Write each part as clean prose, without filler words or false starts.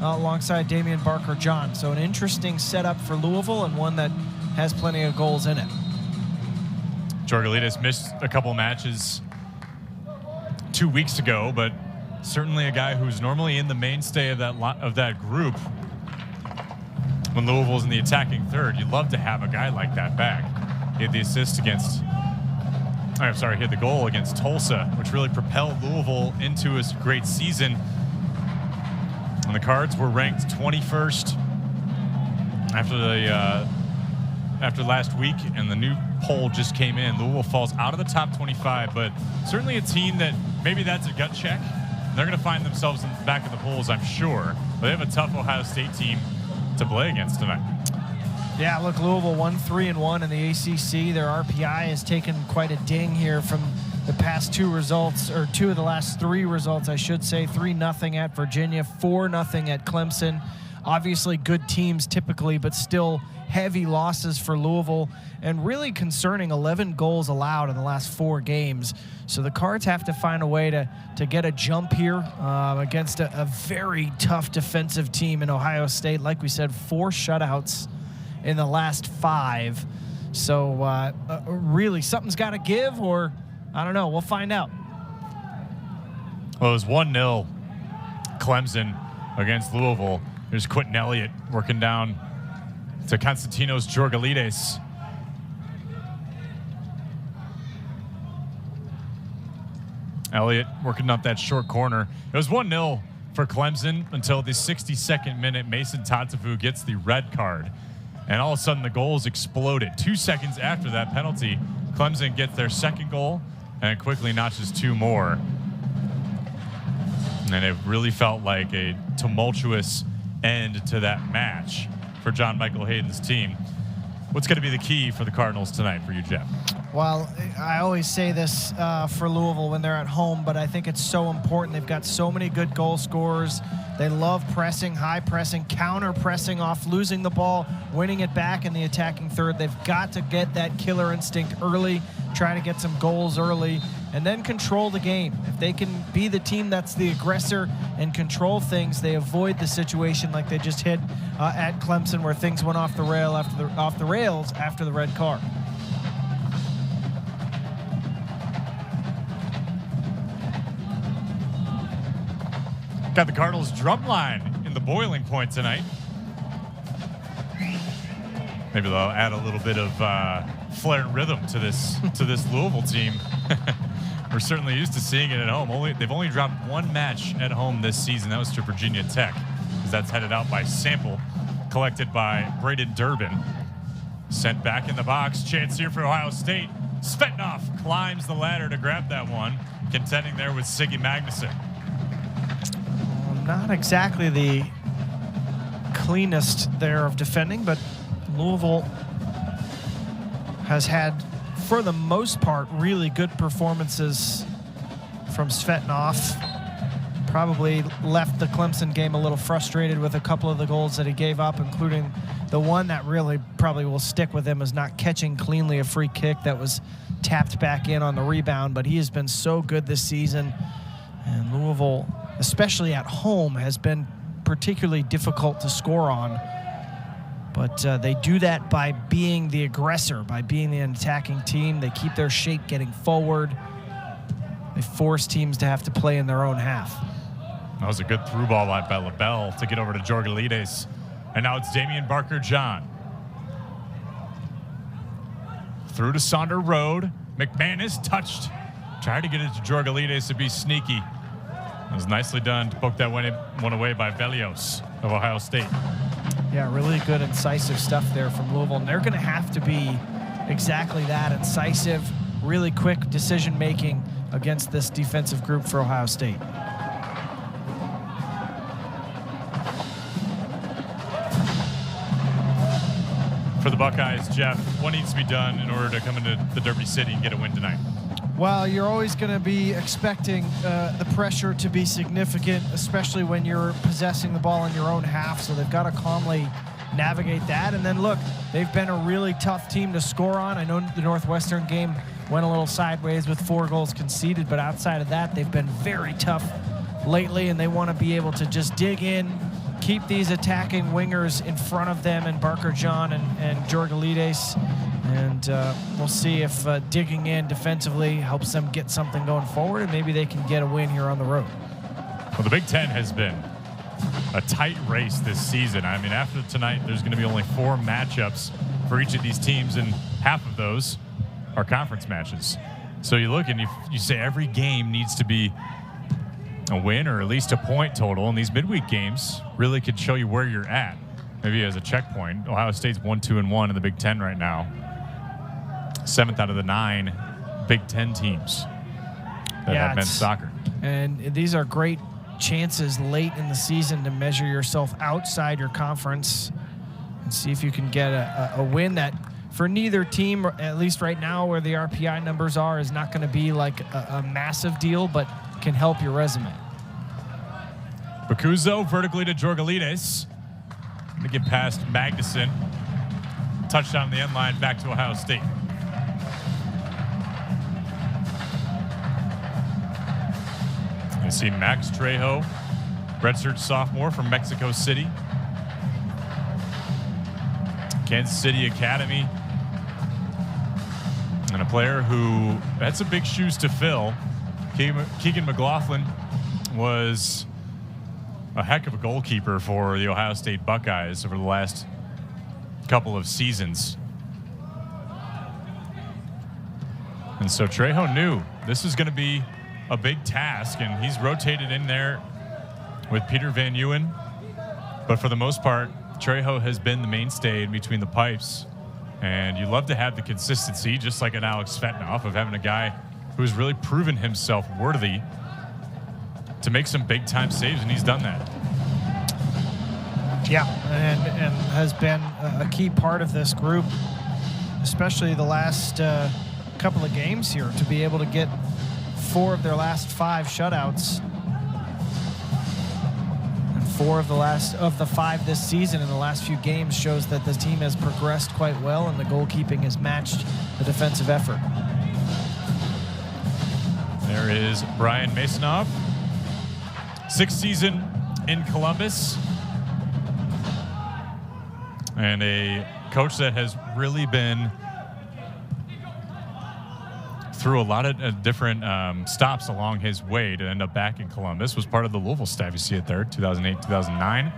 alongside Damian Barker-John. So an interesting setup for Louisville and one that has plenty of goals in it. Georgalides missed a couple matches 2 weeks ago, but certainly a guy who's normally in the mainstay of that group. When Louisville's in the attacking third, you'd love to have a guy like that back. He had the assist against, he had the goal against Tulsa, which really propelled Louisville into a great season. And the Cards were ranked 21st after last week, and the new poll just came in. Louisville falls out of the top 25, but certainly a team that maybe that's a gut check. They're going to find themselves in the back of the polls, I'm sure. But they have a tough Ohio State team to play against tonight. Yeah, look, Louisville 1-3-1 in the ACC. Their RPI has taken quite a ding here from the past two results, or two of the last three results, I should say. 3-0 at Virginia, 4-0 at Clemson. Obviously good teams typically, but still heavy losses for Louisville, and really concerning 11 goals allowed in the last 4 games. So the Cards have to find a way to get a jump here against a very tough defensive team in Ohio State. Like we said, 4 shutouts in the last 5. So really something's got to give, or I don't know. We'll find out. Well, it was 1-0 Clemson against Louisville. There's Quentin Elliott working down to Konstantinos Georgalides. Elliott working up that short corner. It was 1-0 for Clemson until the 62nd minute. Mason Tantavu gets the red card. And all of a sudden the goals exploded. 2 seconds after that penalty, Clemson gets their second goal and quickly notches 2 more. And it really felt like a tumultuous end to that match for John Michael Hayden's team. What's going to be the key for the Cardinals tonight for you, Jeff? Well, I always say this for Louisville when they're at home, but I think it's so important. They've got so many good goal scorers. They love pressing, high pressing, counter pressing off losing the ball, winning it back in the attacking third. They've got to get that killer instinct early, try to get some goals early, and then control the game. If they can be the team that's the aggressor and control things, they avoid the situation like they just hit at Clemson, where things went off the rails after the red card. Got the Cardinals drum line in the boiling point tonight. Maybe they'll add a little bit of flair and rhythm to this Louisville team. We're certainly used to seeing it at home. They've only dropped 1 match at home this season. That was to Virginia Tech, because that's headed out by Sample, collected by Braden Durbin. Sent back in the box. Chance here for Ohio State. Svetnov climbs the ladder to grab that one, contending there with Siggy Magnuson. Not exactly the cleanest there of defending, but Louisville has had, for the most part, really good performances from Svetnov. Probably left the Clemson game a little frustrated with a couple of the goals that he gave up, including the one that really probably will stick with him, is not catching cleanly a free kick that was tapped back in on the rebound. But he has been so good this season, and Louisville, especially at home, has been particularly difficult to score on. But they do that by being the aggressor, by being the attacking team. They keep their shape getting forward. They force teams to have to play in their own half. That was a good through ball by LaBelle to get over to Georgalides. And now it's Damian Barker-John. Through to Sonder Road. McManus touched. Tried to get it to Georgalides to be sneaky. It was nicely done to poke that one away by Velios of Ohio State. Yeah, really good incisive stuff there from Louisville. And they're going to have to be exactly that, incisive, really quick decision-making against this defensive group for Ohio State. For the Buckeyes, Jeff, what needs to be done in order to come into the Derby City and get a win tonight? Well, you're always going to be expecting the pressure to be significant, especially when you're possessing the ball in your own half. So they've got to calmly navigate that. And then, look, they've been a really tough team to score on. I know the Northwestern game went a little sideways with 4 goals conceded, but outside of that, they've been very tough lately, and they want to be able to just dig in, keep these attacking wingers in front of them, and Barker John and Georgalides. And we'll see if digging in defensively helps them get something going forward, and maybe they can get a win here on the road. Well, the Big Ten has been a tight race this season. I mean, after tonight, there's going to be only 4 matchups for each of these teams, and half of those are conference matches. So you look and you say every game needs to be a win or at least a point total, and these midweek games really could show you where you're at. Maybe as a checkpoint, Ohio State's 1-2-1 in the Big Ten right now. 7th out of the 9 Big Ten teams that have men's soccer. And these are great chances late in the season to measure yourself outside your conference and see if you can get a win that for neither team, at least right now where the RPI numbers are, is not going to be like a massive deal, but can help your resume. Bacuzzo vertically to Georgalides. Going to get past Magnuson. Touchdown on the end line, back to Ohio State. You see Max Trejo, redshirt sophomore from Mexico City. Kansas City Academy. And a player who had some big shoes to fill. Keegan McLaughlin was a heck of a goalkeeper for the Ohio State Buckeyes over the last couple of seasons. And so Trejo knew this was going to be a big task, and he's rotated in there with Peter Van Ewen. But for the most part, Trejo has been the mainstay in between the pipes. And you love to have the consistency, just like an Alex Fetnoff, of having a guy who's really proven himself worthy to make some big-time saves, and he's done that. Yeah, and has been a key part of this group, especially the last couple of games here, to be able to get 4 of their last 5 shutouts, and 4 of the 5 this season in the last few games shows that the team has progressed quite well, and the goalkeeping has matched the defensive effort. There is Brian Masonov, 6th season in Columbus, and a coach that has really been through a lot of different stops along his way to end up back in Columbus. Was part of the Louisville staff. You see it there, 2008, 2009.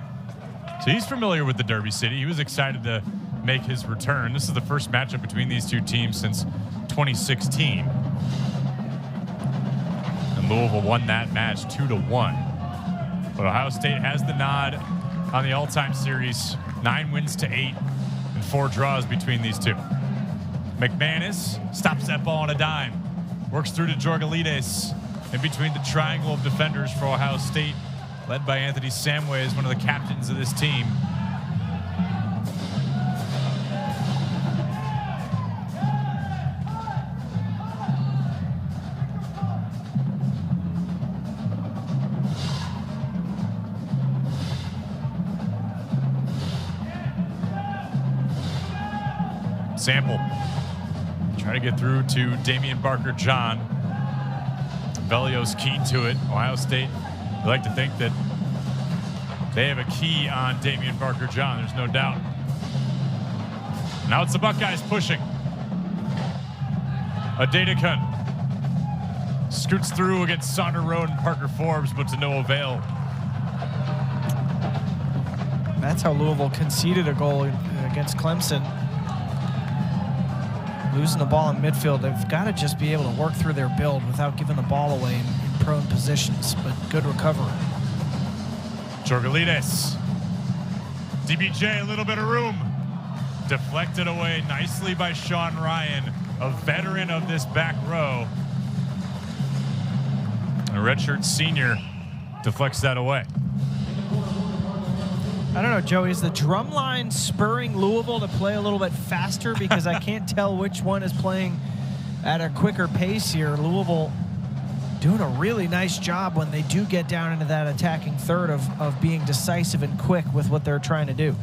So he's familiar with the Derby City. He was excited to make his return. This is the first matchup between these two teams since 2016. And Louisville won that match 2-1. But Ohio State has the nod on the all-time series. 9 wins to 8 and 4 draws between these two. McManus stops that ball on a dime. Works through to Georgalides. In between the triangle of defenders for Ohio State, led by Anthony Samways, one of the captains of this team. Sample. Trying to get through to Damian Barker-John. Velio's keen to it. Ohio State, we like to think that they have a key on Damian Barker-John. There's no doubt. Now it's the Buckeyes pushing. Adedekun scoots through against Saunders Road and Parker Forbes, but to no avail. That's how Louisville conceded a goal against Clemson. Losing the ball in midfield, they've got to just be able to work through their build without giving the ball away in prone positions, but good recovery. Georgalides. DBJ, a little bit of room. Deflected away nicely by Sean Ryan, a veteran of this back row. A redshirt senior deflects that away. I don't know, Joey, is the drum line spurring Louisville to play a little bit faster? Because I can't tell which one is playing at a quicker pace here. Louisville doing a really nice job when they do get down into that attacking third of being decisive and quick with what they're trying to do.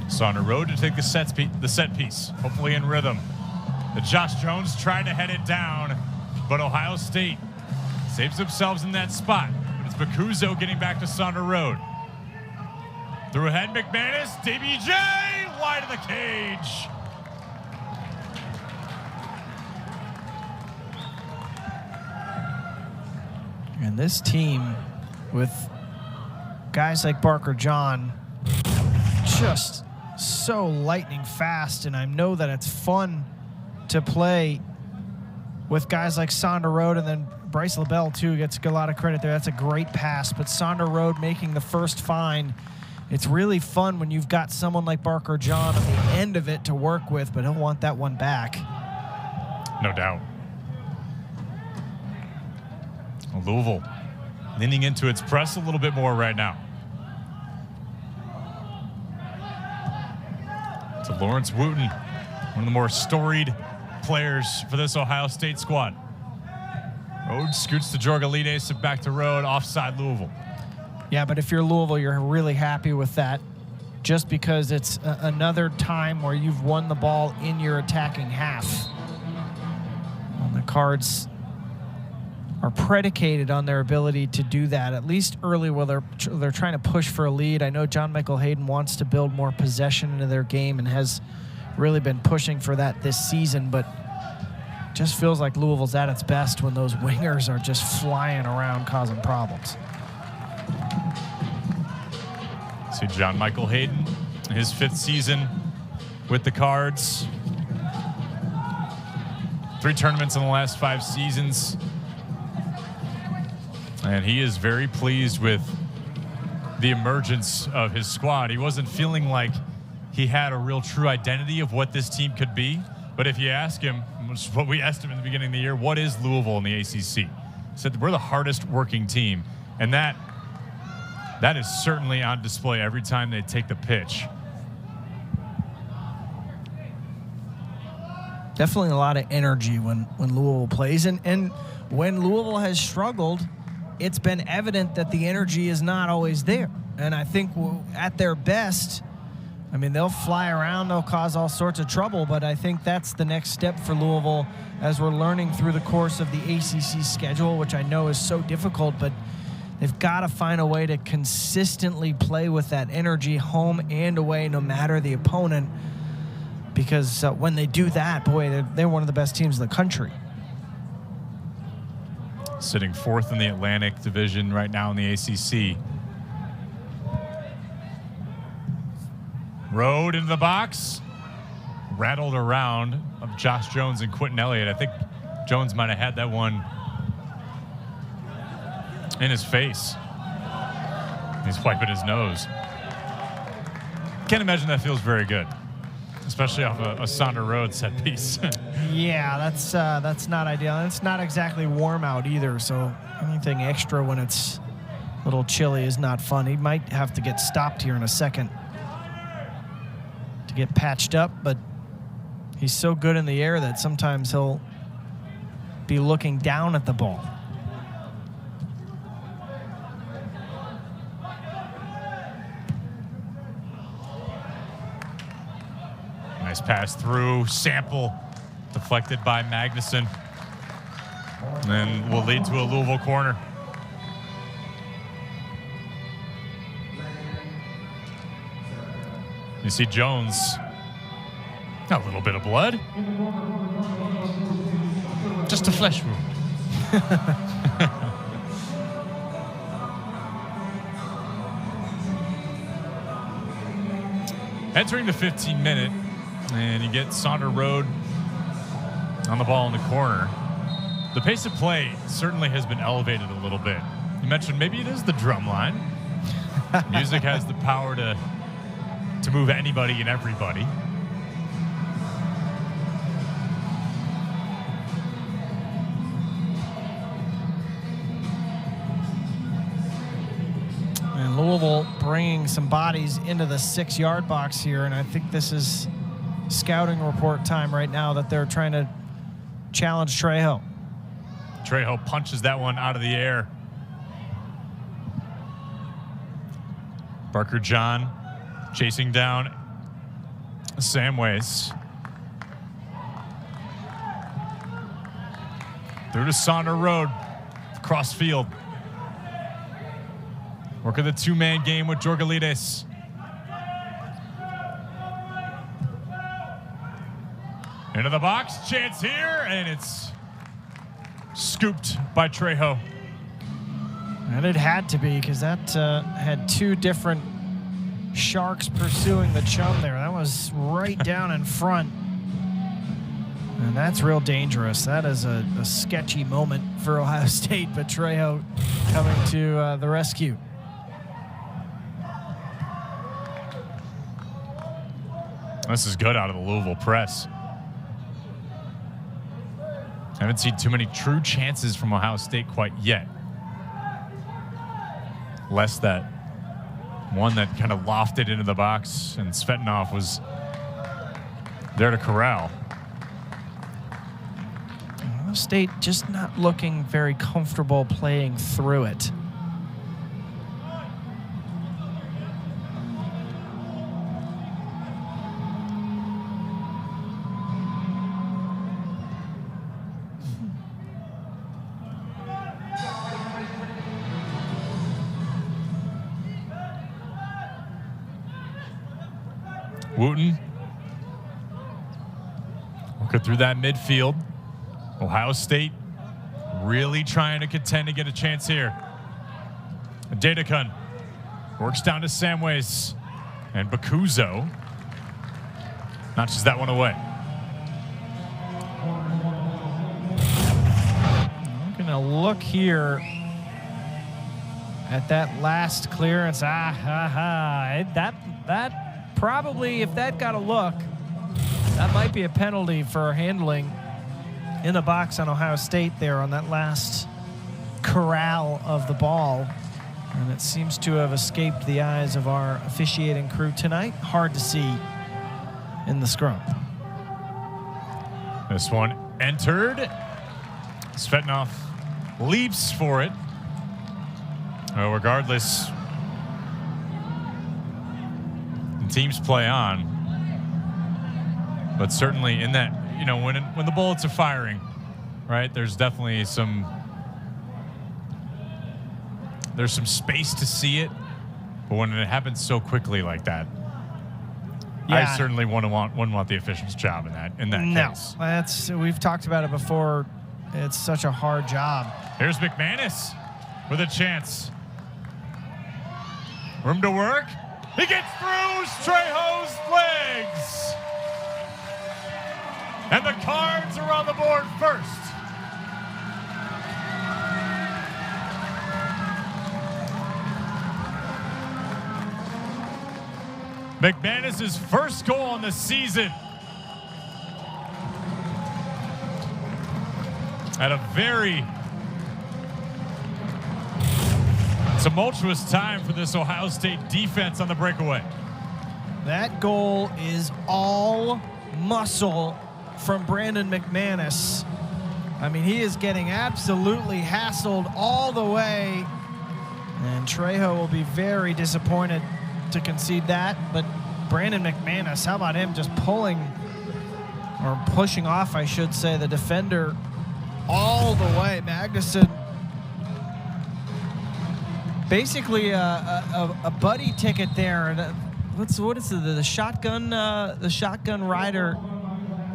Saunders Road to take the set piece, hopefully in rhythm. The Josh Jones trying to head it down, but Ohio State saves themselves in that spot. It's Bacuzzo getting back to Saunders Road. Through ahead, McManus, DBJ, wide of the cage. And this team, with guys like Barker John, just so lightning fast, and I know that it's fun to play with guys like Saunders Road, and then Bryce LaBelle too gets a lot of credit there. That's a great pass, but Saunders Road making the first find. It's really fun when you've got someone like Barker John on the end of it to work with, but he'll want that one back. No doubt. Louisville leaning into its press a little bit more right now. To Lawrence Wooten, one of the more storied players for this Ohio State squad. Road scoots to Jorgalides, back to Road, offside Louisville. Yeah, but if you're Louisville, you're really happy with that, just because it's another time where you've won the ball in your attacking half. And the Cards are predicated on their ability to do that, at least early while they're trying to push for a lead. I know John Michael Hayden wants to build more possession into their game and has really been pushing for that this season, but just feels like Louisville's at its best when those wingers are just flying around causing problems. See John Michael Hayden, his 5th season with the Cards. 3 tournaments in the last 5 seasons. And he is very pleased with the emergence of his squad. He wasn't feeling like he had a real true identity of what this team could be. But if you ask him, which is what we asked him in the beginning of the year, what is Louisville in the ACC? He said, we're the hardest working team. And that is certainly on display every time they take the pitch. Definitely a lot of energy when Louisville plays. And when Louisville has struggled, it's been evident that the energy is not always there. And I think at their best, I mean, they'll fly around, they'll cause all sorts of trouble, but I think that's the next step for Louisville as we're learning through the course of the ACC schedule, which I know is so difficult, but they've got to find a way to consistently play with that energy home and away, no matter the opponent, because when they do that, boy, they're one of the best teams in the country. Sitting 4th in the Atlantic Division right now in the ACC. Road into the box. Rattled around of Josh Jones and Quentin Elliott. I think Jones might have had that one in his face. He's wiping his nose. Can't imagine that feels very good, especially off a Saunders Road set piece. Yeah, that's not ideal. And it's not exactly warm out either, so anything extra when it's a little chilly is not fun. He might have to get stopped here in a second to get patched up, but he's so good in the air that sometimes he'll be looking down at the ball. Nice pass through. Sample deflected by Magnuson. And will lead to a Louisville corner. You see Jones. A little bit of blood. Just a flesh wound. Entering the 15-minute, and you get Saunders Road on the ball in the corner. The pace of play certainly has been elevated a little bit. You mentioned maybe it is the drum line. Music has the power to move anybody and everybody. And Louisville bringing some bodies into the 6-yard box here, and I think this is scouting report time right now that they're trying to challenge Trejo. Trejo punches that one out of the air. Barker John chasing down Samways. Through to Saunders Road, cross field. Working the two-man game with Georgalides. Into the box, chance here, and it's scooped by Trejo. And it had to be, because that had two different sharks pursuing the chum there. That was right down in front. And that's real dangerous. That is a sketchy moment for Ohio State, but Trejo coming to the rescue. This is good out of the Louisville press. Haven't seen too many true chances from Ohio State quite yet. Less that one that kind of lofted into the box, and Svetnov was there to corral. Ohio State just not looking very comfortable playing through it. Wooten working through that midfield. Ohio State really trying to contend to get a chance here. Datakun works down to Samways, and Bakuzo notches that one away. I'm going to look here at that last clearance. That probably, if that got a look, that might be a penalty for handling in the box on Ohio State there on that last corral of the ball. And it seems to have escaped the eyes of our officiating crew tonight. Hard to see in the scrum. This one entered. Svetnov leaps for it. Well, regardless, teams play on, but certainly in that, you know, when the bullets are firing, right, there's definitely some space to see it, but when it happens so quickly like that, yeah, I certainly wouldn't want the official's job in that case. That's, we've talked about it before. It's such a hard job. Here's McManus with a chance. Room to work. He gets through Trejo's legs. And the Cards are on the board first. McManus' first goal on the season. At a very tumultuous time for this Ohio State defense on the breakaway. That goal is all muscle from Brandon McManus. I mean, he is getting absolutely hassled all the way, and Trejo will be very disappointed to concede that. But Brandon McManus, how about him just pulling, or pushing off, I should say, the defender all the way. Magnuson, basically a buddy ticket there. What is the shotgun rider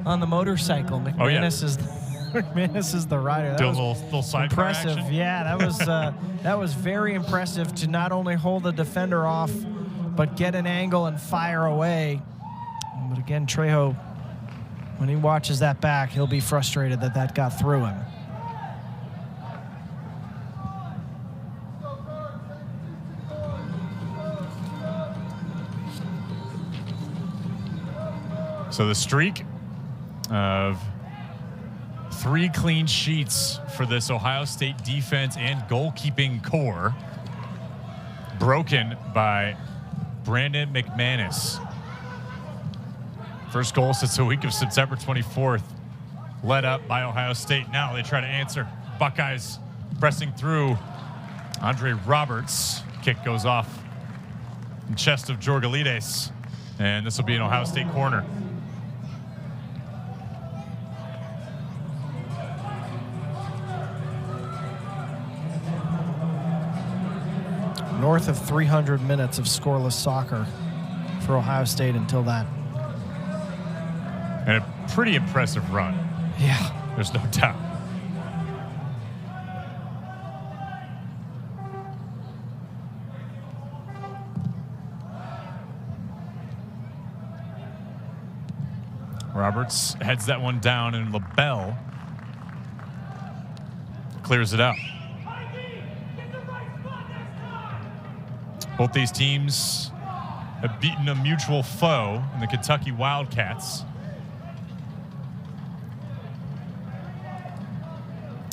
on the motorcycle? McManus is the rider. That was little sidecar impressive. action. Yeah, that was very impressive to not only hold the defender off, but get an angle and fire away. But again, Trejo, when he watches that back, he'll be frustrated that got through him. So the streak of 3 clean sheets for this Ohio State defense and goalkeeping core broken by Brandon McManus. First goal since the week of September 24th, led up by Ohio State. Now they try to answer. Buckeyes pressing through. Andre Roberts' kick goes off in chest of Georgalides, and this will be an Ohio State corner. north of 300 minutes of scoreless soccer for Ohio State until that. And a pretty impressive run. Yeah. There's no doubt. Roberts heads that one down, and LaBelle clears it out. Both these teams have beaten a mutual foe in the Kentucky Wildcats.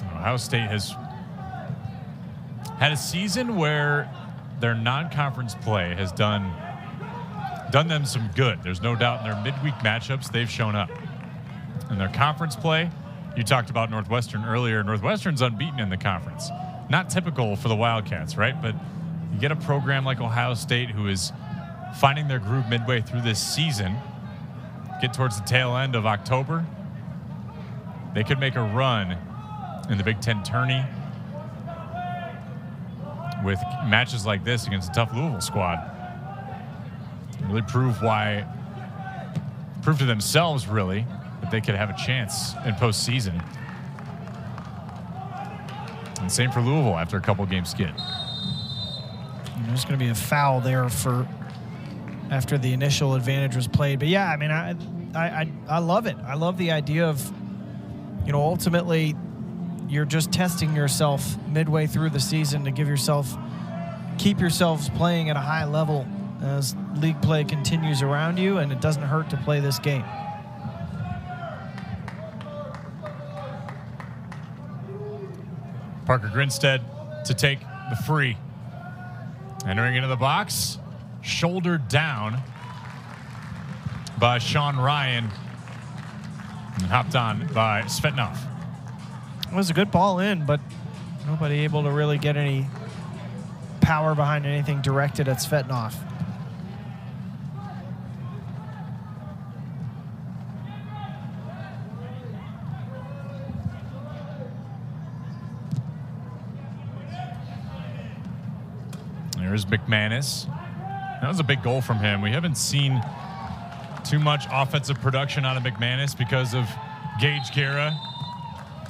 Ohio State has had a season where their non-conference play has done them some good. There's no doubt in their midweek matchups, they've shown up. In their conference play, you talked about Northwestern earlier. Northwestern's unbeaten in the conference. Not typical for the Wildcats, right? But you get a program like Ohio State who is finding their groove midway through this season, get towards the tail end of October, they could make a run in the Big Ten tourney with matches like this against a tough Louisville squad. Really prove to themselves, really, that they could have a chance in postseason. And same for Louisville after a couple game skid. There's going to be a foul there after the initial advantage was played. But yeah, I mean, I love it. I love the idea of, ultimately you're just testing yourself midway through the season to keep yourselves playing at a high level as league play continues around you, and it doesn't hurt to play this game. Parker Grinstead to take the free. Entering into the box, shouldered down by Sean Ryan and hopped on by Svetnov. It was a good ball in, but nobody able to really get any power behind anything directed at Svetnov. There's McManus. That was a big goal from him. We haven't seen too much offensive production out of McManus because of Gage Guerra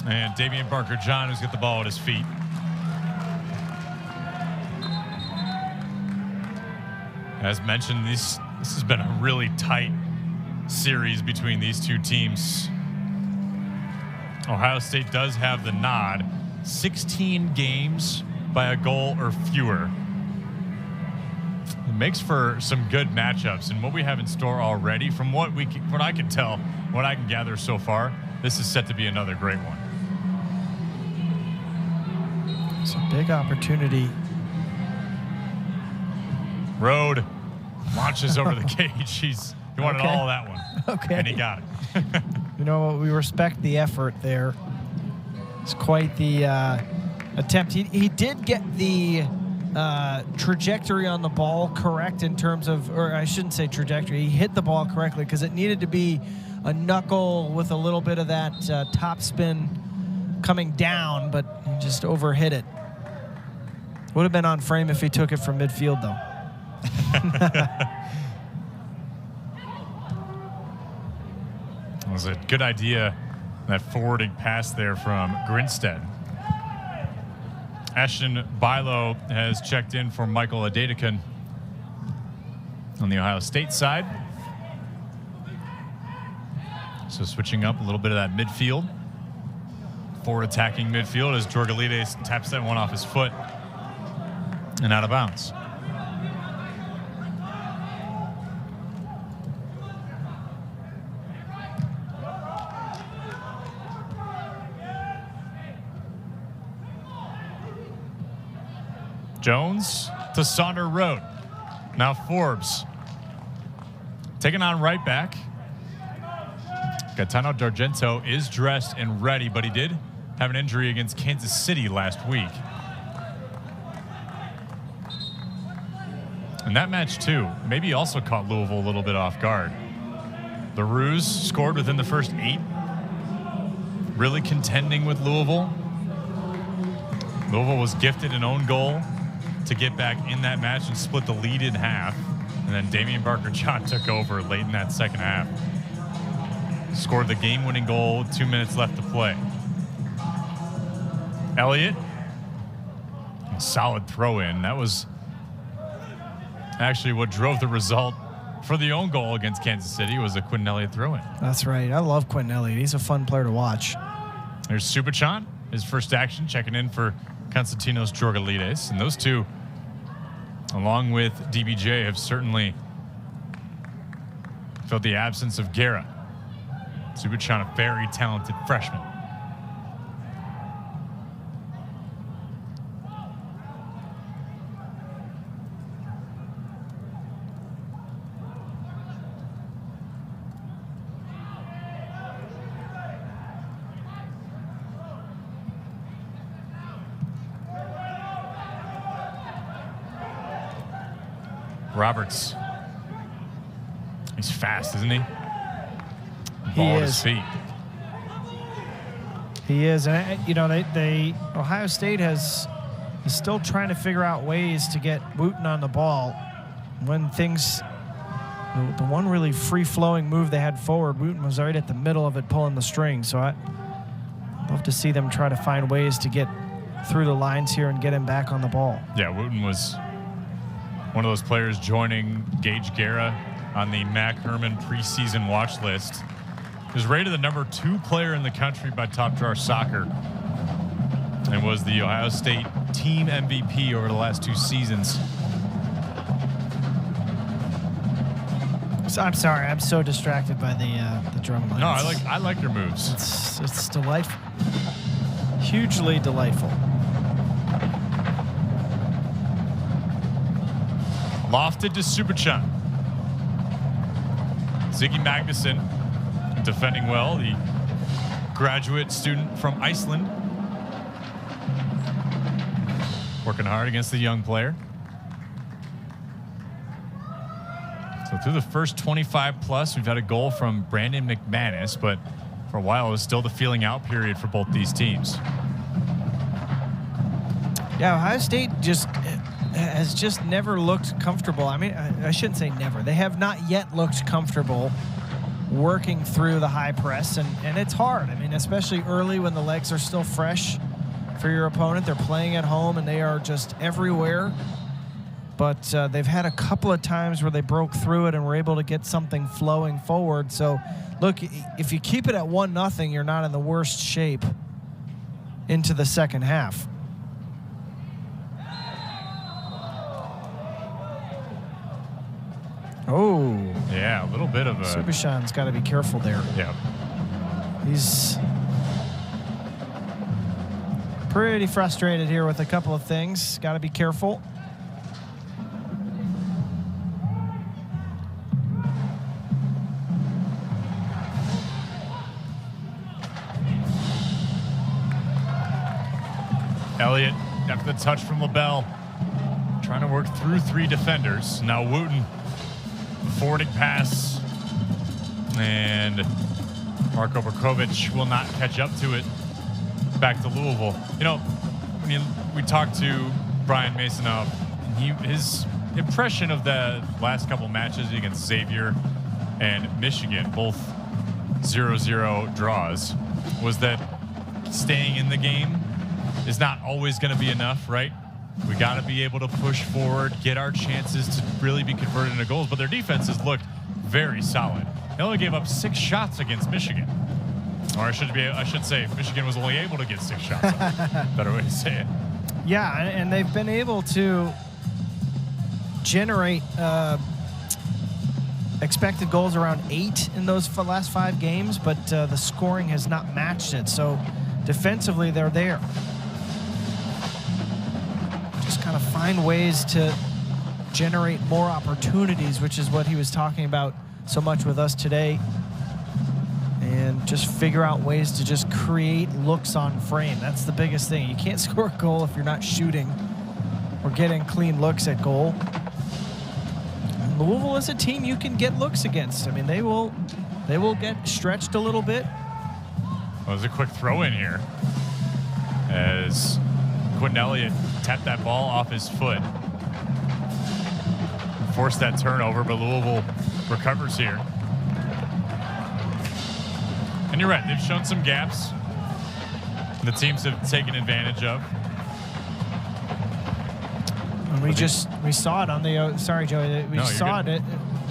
and Damian Barker-John, who's got the ball at his feet. As mentioned, this has been a really tight series between these two teams. Ohio State does have the nod. 16 games by a goal or fewer. It makes for some good matchups, and what we have in store already, from what I can tell, what I can gather so far, this is set to be another great one. It's a big opportunity. Rode launches over the cage. He wanted all of that one. Okay. And he got it. We respect the effort there. It's quite the attempt. He did get the trajectory on the ball correct in terms of, or I shouldn't say trajectory. He hit the ball correctly because it needed to be a knuckle with a little bit of that top spin coming down, but he just overhit it. Would have been on frame if he took it from midfield, though. It was a good idea, that forwarding pass there from Grinstead. Ashton Bilo has checked in for Michael Adedikan on the Ohio State side. So switching up a little bit of that midfield. Forward attacking midfield as Georgalides taps that one off his foot and out of bounds. Jones to Saunder Road. Now Forbes taking on right back. Gaetano D'Argento is dressed and ready, but he did have an injury against Kansas City last week. And that match too, maybe also caught Louisville a little bit off guard. The Roos scored within the first 8. Really contending with Louisville. Louisville was gifted an own goal to get back in that match and split the lead in half. And then Damian Barker-John took over late in that second half. Scored the game-winning goal, 2 minutes left to play. Elliott, a solid throw-in. That was actually what drove the result for the own goal against Kansas City, was a Quentin Elliott throw-in. That's right. I love Quentin Elliott. He's a fun player to watch. There's Subachan, his first action, checking in for Konstantinos Georgalides. And those two, along with DBJ, have certainly felt the absence of Guerra. Subachan, a very talented freshman. Roberts. He's fast, isn't he? Ball at his feet. He is. And, you know, Ohio State is still trying to figure out ways to get Wooten on the ball. When things, the one really free-flowing move they had forward, Wooten was right at the middle of it pulling the string. So I'd love to see them try to find ways to get through the lines here and get him back on the ball. Yeah, Wooten was one of those players joining Gage Guerra on the Mac Herman preseason watch list. He was rated the #2 player in the country by Top Drawer Soccer and was the Ohio State team MVP over the last 2 seasons. So I'm sorry, I'm so distracted by the drum line. No, I like your moves. It's delightful, hugely delightful. Lofted to Subachan. Ziggy Magnuson defending well, the graduate student from Iceland. Working hard against the young player. So through the first 25 plus, we've had a goal from Brandon McManus, but for a while it was still the feeling out period for both these teams. Yeah, Ohio State has just never looked comfortable. I mean, I shouldn't say never. They have not yet looked comfortable working through the high press, and it's hard. I mean, especially early when the legs are still fresh for your opponent. They're playing at home, and they are just everywhere. But they've had a couple of times where they broke through it and were able to get something flowing forward. So, look, if you keep it at 1-0, you're not in the worst shape into the second half. Oh. Yeah, a little bit of a... Subachan's got to be careful there. Yeah. He's pretty frustrated here with a couple of things. Got to be careful. Elliott, after the touch from LaBelle, trying to work through 3 defenders. Now Wooten, forwarding pass, and Marko Brkovic will not catch up to it. Back to Louisville. You know, I mean, we talked to Brian Masonoff. His impression of the last couple matches against Xavier and Michigan, both 0-0 draws, was that staying in the game is not always going to be enough, right? We got to be able to push forward, get our chances to really be converted into goals. But their defenses looked very solid. They only gave up 6 shots against Michigan. Or I should say Michigan was only able to get 6 shots. Better way to say it. Yeah, and they've been able to generate expected goals around 8 in those last 5 games, but the scoring has not matched it. So defensively, they're there. Just kind of find ways to generate more opportunities, which is what he was talking about so much with us today. And just figure out ways to just create looks on frame. That's the biggest thing. You can't score a goal if you're not shooting or getting clean looks at goal. And Louisville is a team you can get looks against. I mean, they will get stretched a little bit. Well, there's a quick throw in here as Quentin Elliott tapped that ball off his foot. Forced that turnover, but Louisville recovers here. And you're right, they've shown some gaps the teams have taken advantage of. And we saw it on the, sorry, Joey, we saw it.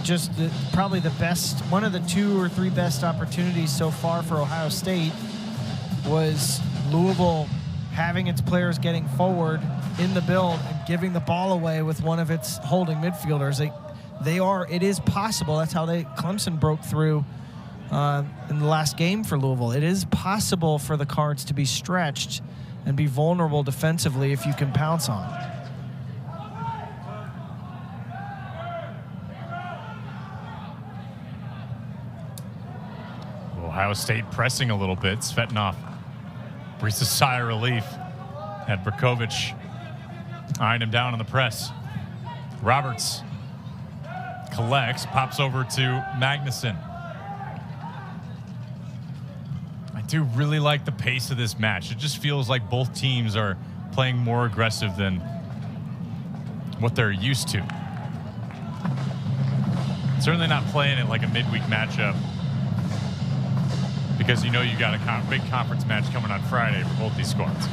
Just probably the best, one of the 2 or 3 best opportunities so far for Ohio State was Louisville having its players getting forward in the build and giving the ball away with one of its holding midfielders. It is possible. That's how Clemson broke through in the last game for Louisville. It is possible for the Cards to be stretched and be vulnerable defensively if you can pounce on. Ohio State pressing a little bit. Svetnov breathes a sigh of relief at Brkovic eyeing him down on the press. Roberts collects, pops over to Magnuson. I do really like the pace of this match. It just feels like both teams are playing more aggressive than what they're used to. Certainly not playing it like a midweek matchup, because you know you got a big conference match coming on Friday for both these squads.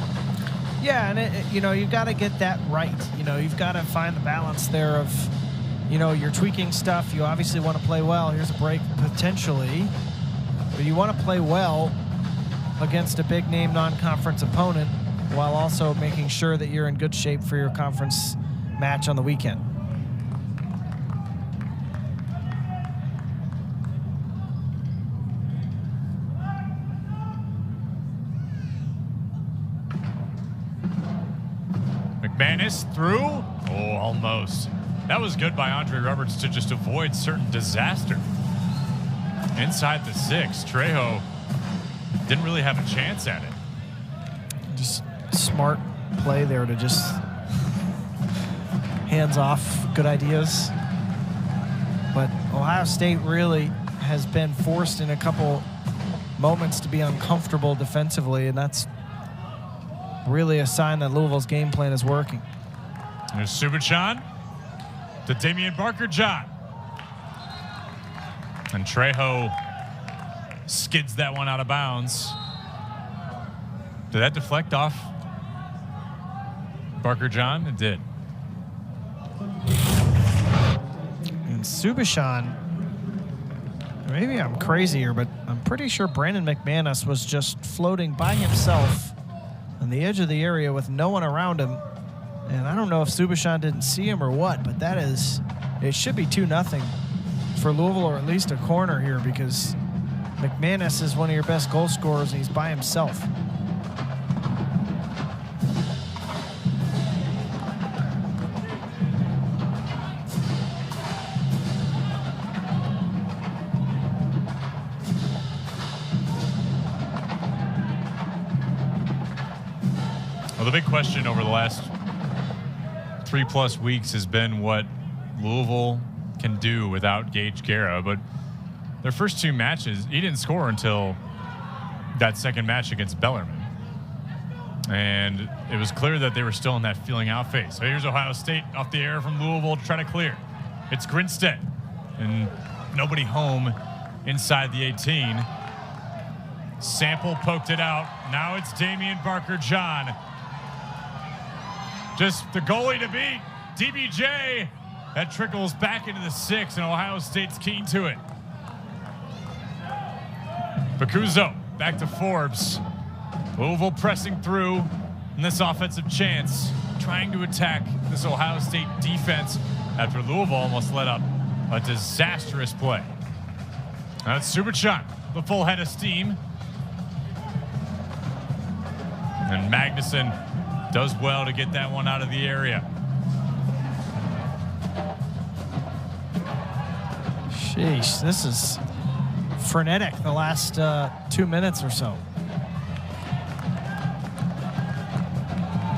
Yeah, and you've got to get that right. You've got to find the balance there of, you're tweaking stuff. You obviously want to play well. Here's a break potentially, but you want to play well against a big name non-conference opponent while also making sure that you're in good shape for your conference match on the weekend. McManus through. Oh, almost. That was good by Andre Roberts to just avoid certain disaster. Inside the 6, Trejo didn't really have a chance at it. Just smart play there to just hands off good ideas. But Ohio State really has been forced in a couple moments to be uncomfortable defensively, and that's really a sign that Louisville's game plan is working. There's Subichan to Damian Barker-John. And Trejo skids that one out of bounds. Did that deflect off Barker-John? It did. And Subichan, maybe I'm crazy here, but I'm pretty sure Brandon McManus was just floating by himself on the edge of the area with no one around him. And I don't know if Subichan didn't see him or what, but it should be 2-0 for Louisville, or at least a corner here, because McManus is one of your best goal scorers and he's by himself. Well, the big question over the last 3+ weeks has been what Louisville can do without Gage Guerra, but their first 2 matches, he didn't score until that second match against Bellarmine. And it was clear that they were still in that feeling out phase. So here's Ohio State off the air from Louisville to try to clear. It's Grinstead, and nobody home inside the 18. Sample poked it out. Now it's Damian Barker-John. Just the goalie to beat, DBJ. That trickles back into the 6, and Ohio State's keen to it. Bacuzzo back to Forbes. Louisville pressing through in this offensive chance, trying to attack this Ohio State defense after Louisville almost let up a disastrous play. That's Subichan, the full head of steam. And Magnuson does well to get that one out of the area. Sheesh, this is frenetic the last 2 minutes or so.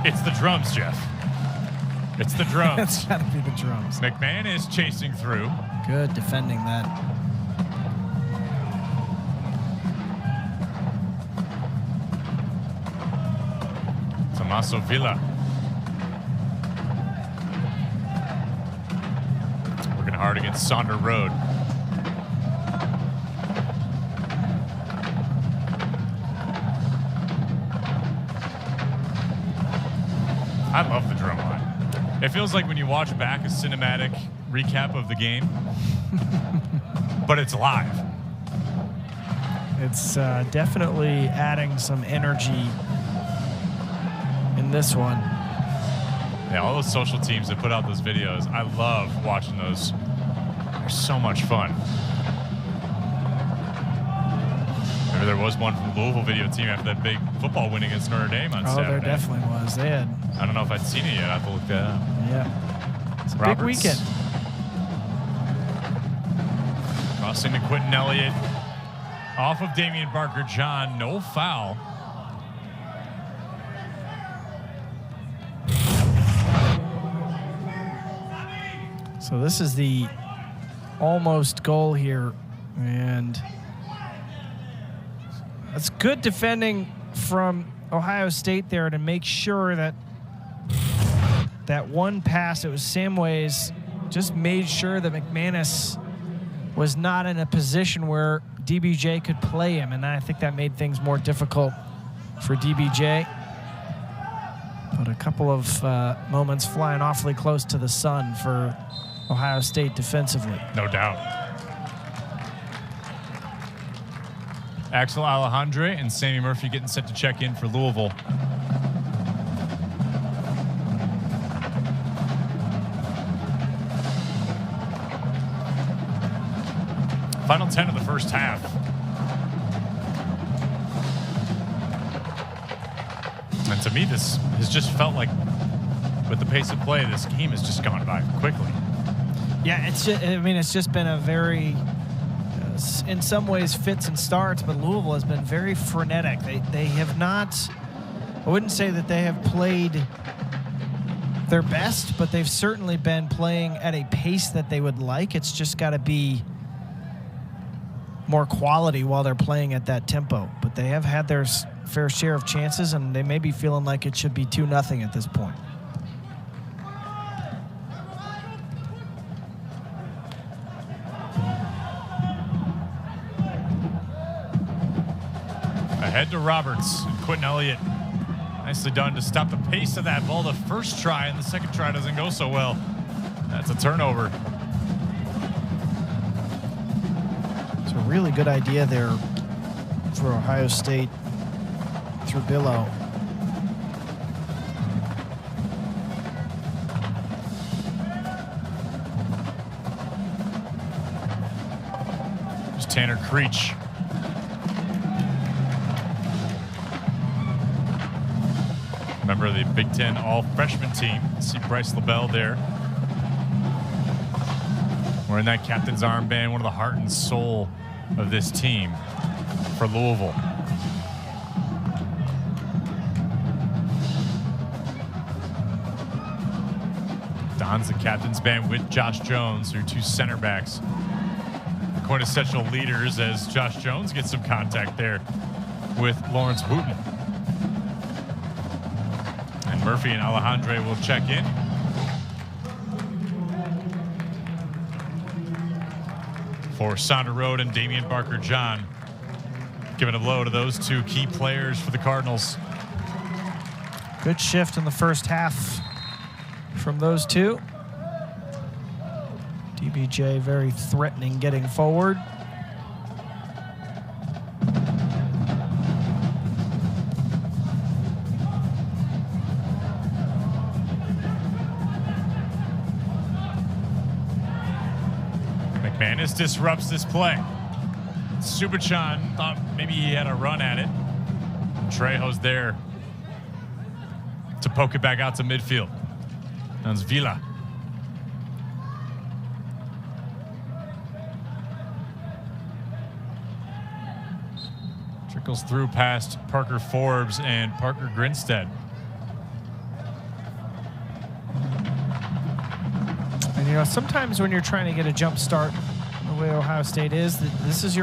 It's the drums, Jeff. It's the drums. It's got to be the drums. McMahon is chasing through. Good defending that. Tommaso Villa. hard against Sonder Road. I love the drum line. It feels like when you watch back a cinematic recap of the game, but it's live. It's definitely adding some energy in this one. Yeah, all those social teams that put out those videos, I love watching those. They're so much fun. Remember there was one from the Louisville video team after that big football win against Notre Dame on Saturday. Oh, there definitely was. They had. I don't know if I'd seen it yet. I have to look that up. Yeah. It's a Roberts. big weekend. Crossing to Quentin Elliott. Off of Damian Barker John. No foul. So this is the almost goal here. And it's good defending from Ohio State there to make sure that that one pass, it was Samways, just made sure that McManus was not in a position where DBJ could play him, and I think that made things more difficult for DBJ. But a couple of moments flying awfully close to the sun for Ohio State defensively. No doubt. Axel Alejandre and Sammy Murphy getting set to check in for Louisville. Final 10 of the first half. And to me, this has just felt like, with the pace of play, this game has just gone by quickly. Yeah, it's just, I mean, it's just been a very, in some ways, fits and starts, but Louisville has been very frenetic. They have not, I wouldn't say that they have played their best, but they've certainly been playing at a pace that they would like. It's just got to be more quality while they're playing at that tempo. But they have had their fair share of chances, and they may be feeling like it should be 2-0 at this point. Ahead to Roberts and Quentin Elliott. Nicely done to stop the pace of that ball the first try, and the second try doesn't go so well. That's a turnover. It's a really good idea there for Ohio State through Billow. There's Tanner Creech. Member of the Big Ten all-freshman team. See Bryce LaBelle there. Wearing that captain's armband, one of the heart and soul of this team for Louisville. Dons the captain's band with Josh Jones, their two center backs. The quintessential leaders as Josh Jones gets some contact there with Lawrence Wooten. And Murphy and Alejandre will check in. For Sonder Road and Damian Barker John. Giving a blow to those two key players for the Cardinals. Good shift in the first half from those two. DBJ very threatening getting forward. McManus disrupts this play. Subachan thought maybe he had a run at it. Trejo's there to poke it back out to midfield. That's Vila. Trickles through past Parker Forbes and Parker Grinstead. And you know, sometimes when you're trying to get a jump start, the way Ohio State is, these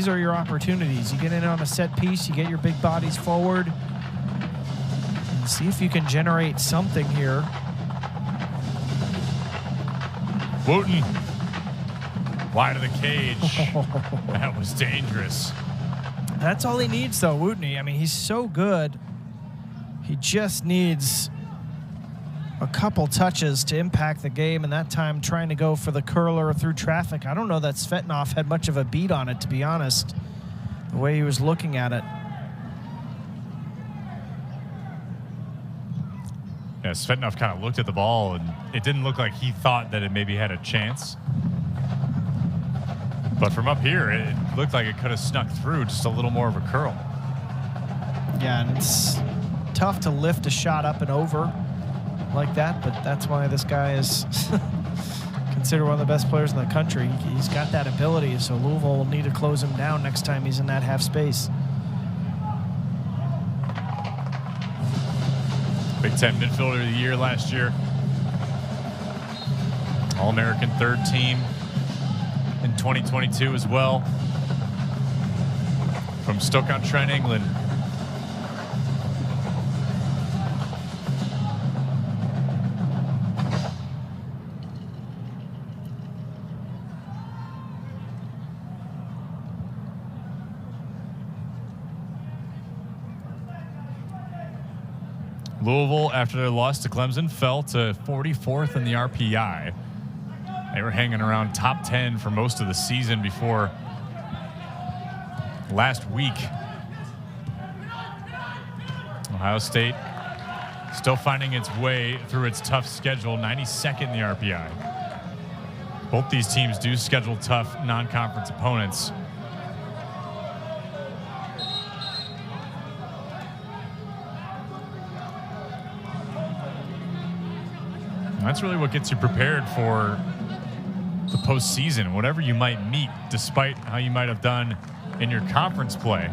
are your opportunities. You get in on a set piece, you get your big bodies forward, and see if you can generate something here. Wooten Wide of the cage. That was dangerous. That's all he needs, though, wouldn't he? I mean, he's so good. He just needs a couple touches to impact the game, and that time trying to go for the curler through traffic. I don't know that Svetnov had much of a beat on it, to be honest, the way he was looking at it. Yeah, Svetnov kind of looked at the ball, and it didn't look like he thought that it maybe had a chance. But from up here, it looked like it could have snuck through, just a little more of a curl. Yeah, and it's tough to lift a shot up and over like that, but that's why this guy is considered one of the best players in the country. He's got that ability, so Louisville will need to close him down next time he's in that half space. Big Ten midfielder of the year last year. All-American third team in 2022 as well. From Stoke-on-Trent, England. Louisville, after their loss to Clemson, fell to 44th in the RPI. They were hanging around top 10 for most of the season before last week. Ohio State still finding its way through its tough schedule, 92nd in the RPI. Both these teams do schedule tough non-conference opponents. And that's really what gets you prepared for the postseason, whatever you might meet, despite how you might have done in your conference play.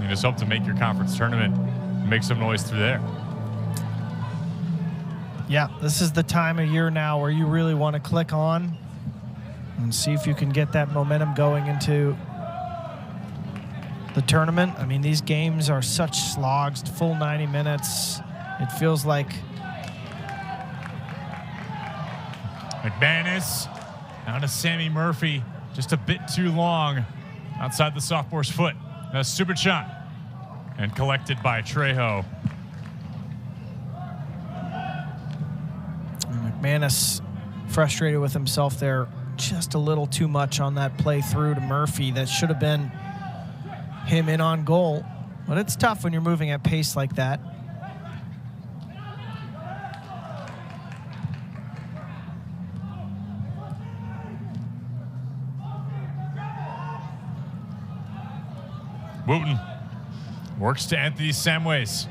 You just hope to make your conference tournament and make some noise through there. Yeah, this is the time of year now where you really want to click on and see if you can get that momentum going into the tournament. I mean, these games are such slogs, full 90 minutes. It feels like McManus down to Sammy Murphy, just a bit too long outside the sophomore's foot. A super shot and collected by Trejo. McManus frustrated with himself there, just a little too much on that play through to Murphy. That should have been him in on goal, but it's tough when you're moving at pace like that. Wooten works to Anthony Samways.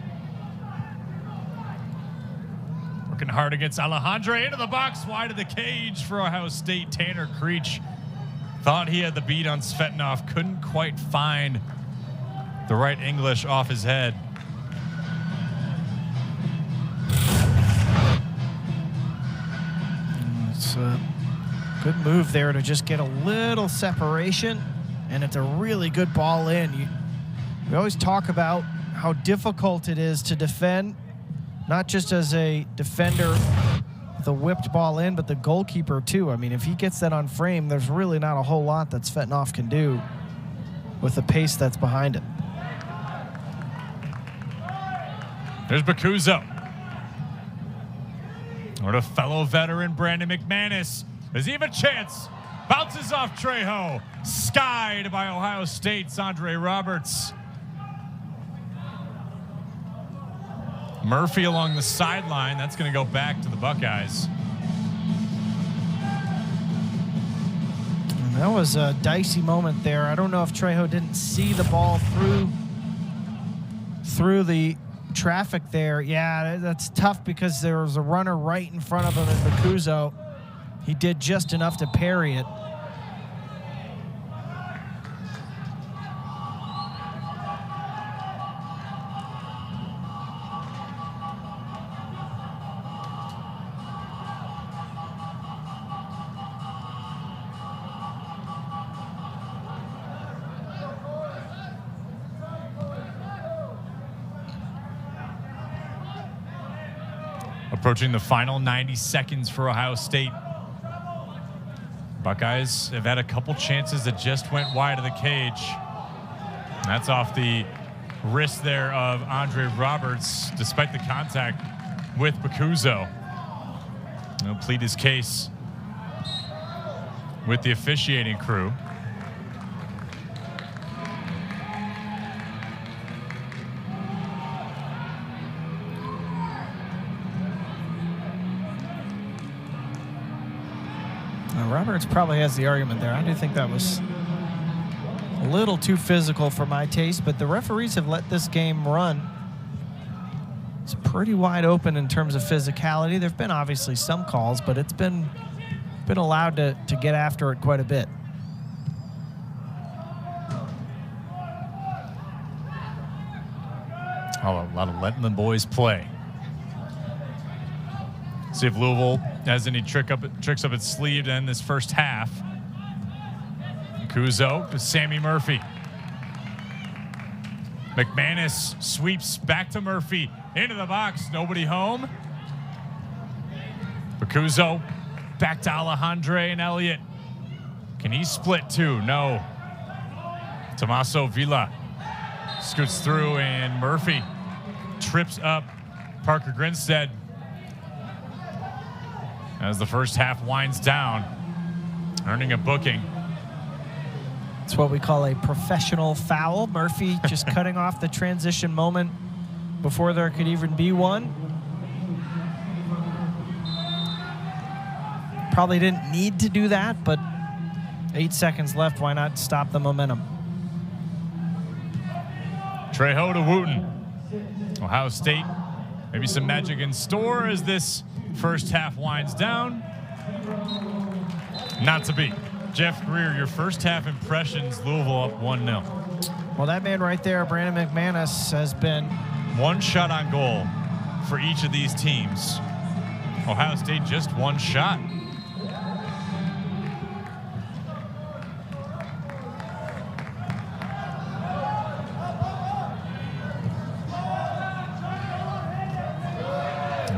Working hard against Alejandro, into the box, wide of the cage for Ohio State. Tanner Creech thought he had the beat on Svetnov, couldn't quite find the right English off his head. It's a good move there to just get a little separation, and it's a really good ball in. We always talk about how difficult it is to defend, not just as a defender, the whipped ball in, but the goalkeeper too. I mean, if he gets that on frame, there's really not a whole lot that Svetnov can do with the pace that's behind it. There's Bakuzo. Or to fellow veteran Brandon McManus. Does he have a chance? Bounces off Trejo. Skied by Ohio State's Andre Roberts. Murphy along the sideline. That's going to go back to the Buckeyes. And that was a dicey moment there. I don't know if Trejo didn't see the ball through the traffic there. Yeah, that's tough because there was a runner right in front of him in Bakuzo. He did just enough to parry it. Approaching the final 90 seconds for Ohio State. Buckeyes have had a couple chances that just went wide of the cage. That's off the wrist there of Andre Roberts, despite the contact with Bakuzo. He'll plead his case with the officiating crew. Roberts probably has the argument there. I do think that was a little too physical for my taste, but the referees have let this game run. It's pretty wide open in terms of physicality. There have been obviously some calls, but it's been allowed to get after it quite a bit. Oh, a lot of letting the boys play. See if Louisville has any tricks up its sleeve in this first half. Kuzo to Sammy Murphy. McManus sweeps back to Murphy. Into the box, nobody home. Bakuzo back to Alejandro and Elliott. Can he split two? No. Tommaso Villa scoots through and Murphy trips up Parker Grinstead. As the first half winds down, earning a booking. It's what we call a professional foul. Murphy just cutting off the transition moment before there could even be one. Probably didn't need to do that, but 8 seconds left. Why not stop the momentum? Trejo to Wooten. Ohio State, maybe some magic in store as this first half winds down. Not to be. Jeff Greer, your first half impressions, Louisville up 1-0. Well, that man right there, Brandon McManus, has been one shot on goal for each of these teams. Ohio State just one shot.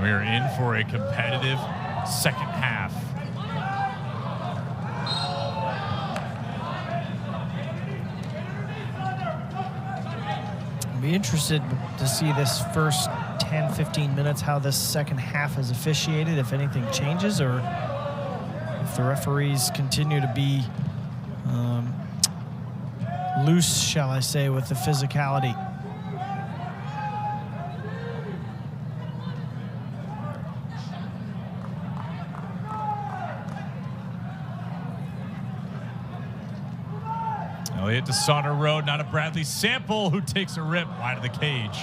We are in for a competitive second half. I'd be interested to see this first 10, 15 minutes, how this second half is officiated, if anything changes, or if the referees continue to be loose, shall I say, with the physicality. Elliott to Sauter Road, not a Bradley Sample, who takes a rip wide of the cage.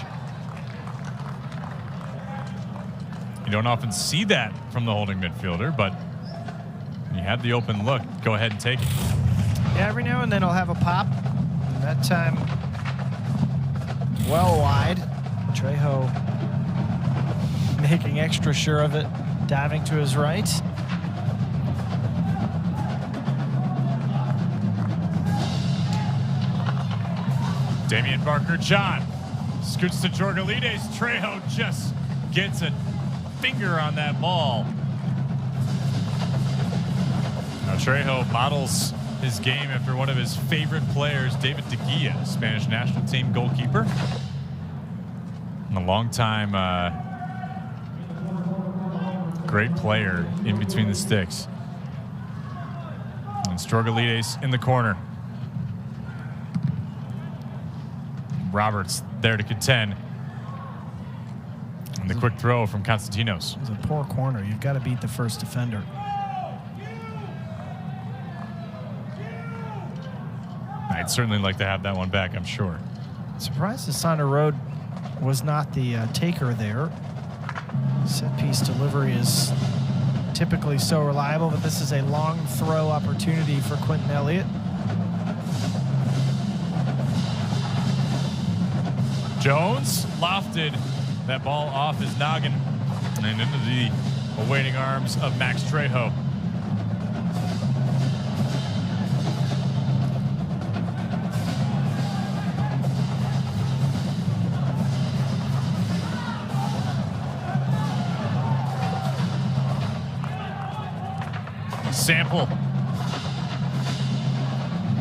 You don't often see that from the holding midfielder, but when you have the open look, go ahead and take it. Yeah, every now and then I'll have a pop. And that time, well wide. Trejo making extra sure of it, diving to his right. Damian Barker-John scoots to Jorgalides. Trejo just gets a finger on that ball. Now Trejo models his game after one of his favorite players, David De Gea, Spanish national team goalkeeper. And a long-time great player in between the sticks. And Jorgalides in the corner. Roberts there to contend. And the quick throw from Konstantinos. It's a poor corner. You've got to beat the first defender. I'd certainly like to have that one back, I'm sure. Surprised the Sauter Road was not the taker there. Set piece delivery is typically so reliable, but this is a long throw opportunity for Quentin Elliott. Jones lofted that ball off his noggin and into the awaiting arms of Max Trejo. Sample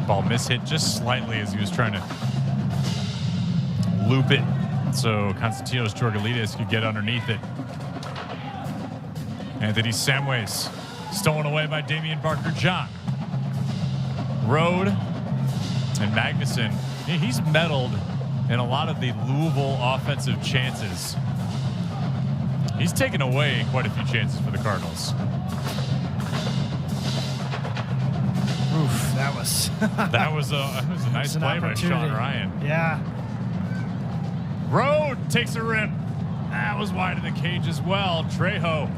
Ball mishit just slightly as he was trying to loop it so Konstantinos Georgalides could get underneath it. Anthony Samways stolen away by Damian Barker-John. Rode and Magnuson. He's meddled in a lot of the Louisville offensive chances. He's taken away quite a few chances for the Cardinals. Oof, that was that was a nice play by Sean Ryan. Yeah. Rode takes a rip. That was wide of the cage as well. Trejo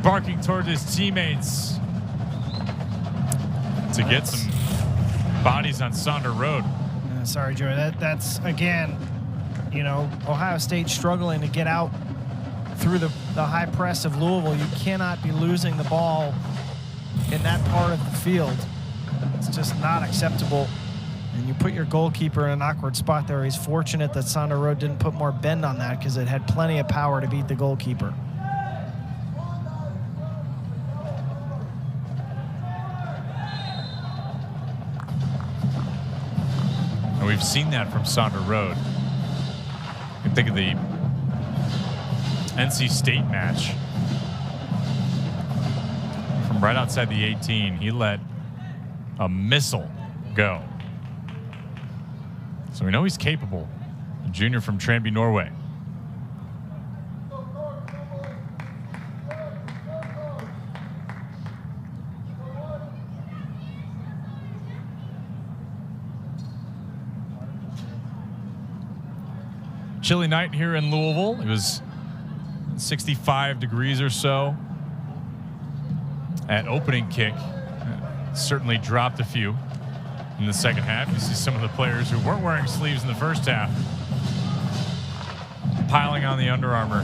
barking toward his teammates to get some bodies on Sonder Road. Sorry, Joey. That's again, you know, Ohio State struggling to get out through the high press of Louisville. You cannot be losing the ball in that part of the field. It's just not acceptable. And you put your goalkeeper in an awkward spot there. He's fortunate that Sonder Road didn't put more bend on that because it had plenty of power to beat the goalkeeper. And we've seen that from Sonder Road. You can think of the NC State match. From right outside the 18, he let a missile go. So we know he's capable. A junior from Tranby, Norway. Chilly night here in Louisville. It was 65 degrees or so at opening kick. Certainly dropped a few in the second half. You see some of the players who weren't wearing sleeves in the first half piling on the Under Armour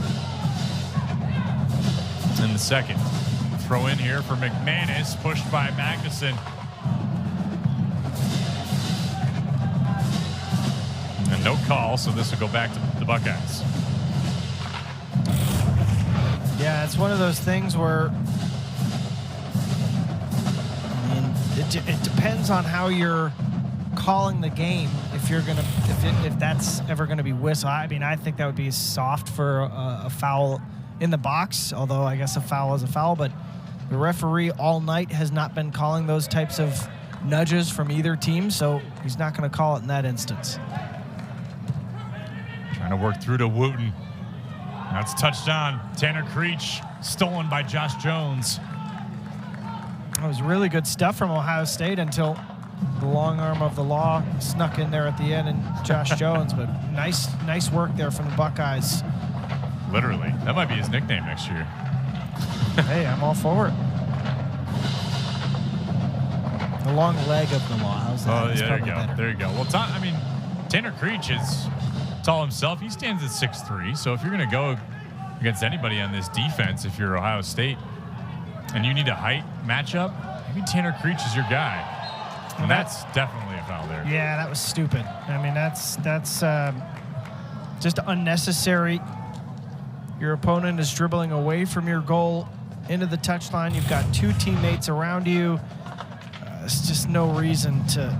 in the second. Throw in here for McManus, pushed by Magnuson. And no call, so this will go back to the Buckeyes. Yeah, it's one of those things where it depends on how you're calling the game. If you're gonna, if that's ever gonna be whistle, I mean, I think that would be soft for a foul in the box. Although I guess a foul is a foul, but the referee all night has not been calling those types of nudges from either team, so he's not going to call it in that instance. Trying to work through to Wooten. Now it's touched on. Tanner Creech stolen by Josh Jones. That was really good stuff from Ohio State until the long arm of the law snuck in there at the end and Josh Jones. But nice work there from the Buckeyes. Literally. That might be his nickname next year. Hey, I'm all for it. The long leg of the law. How's that? Oh, yeah, there you go. Better. There you go. Well, Tanner Creech is tall himself. He stands at 6'3". So if you're going to go against anybody on this defense, if you're Ohio State, and you need a height matchup, maybe Tanner Creech is your guy. And that's definitely a foul there. Yeah, that was stupid. I mean, that's just unnecessary. Your opponent is dribbling away from your goal into the touchline. You've got two teammates around you. There's just no reason to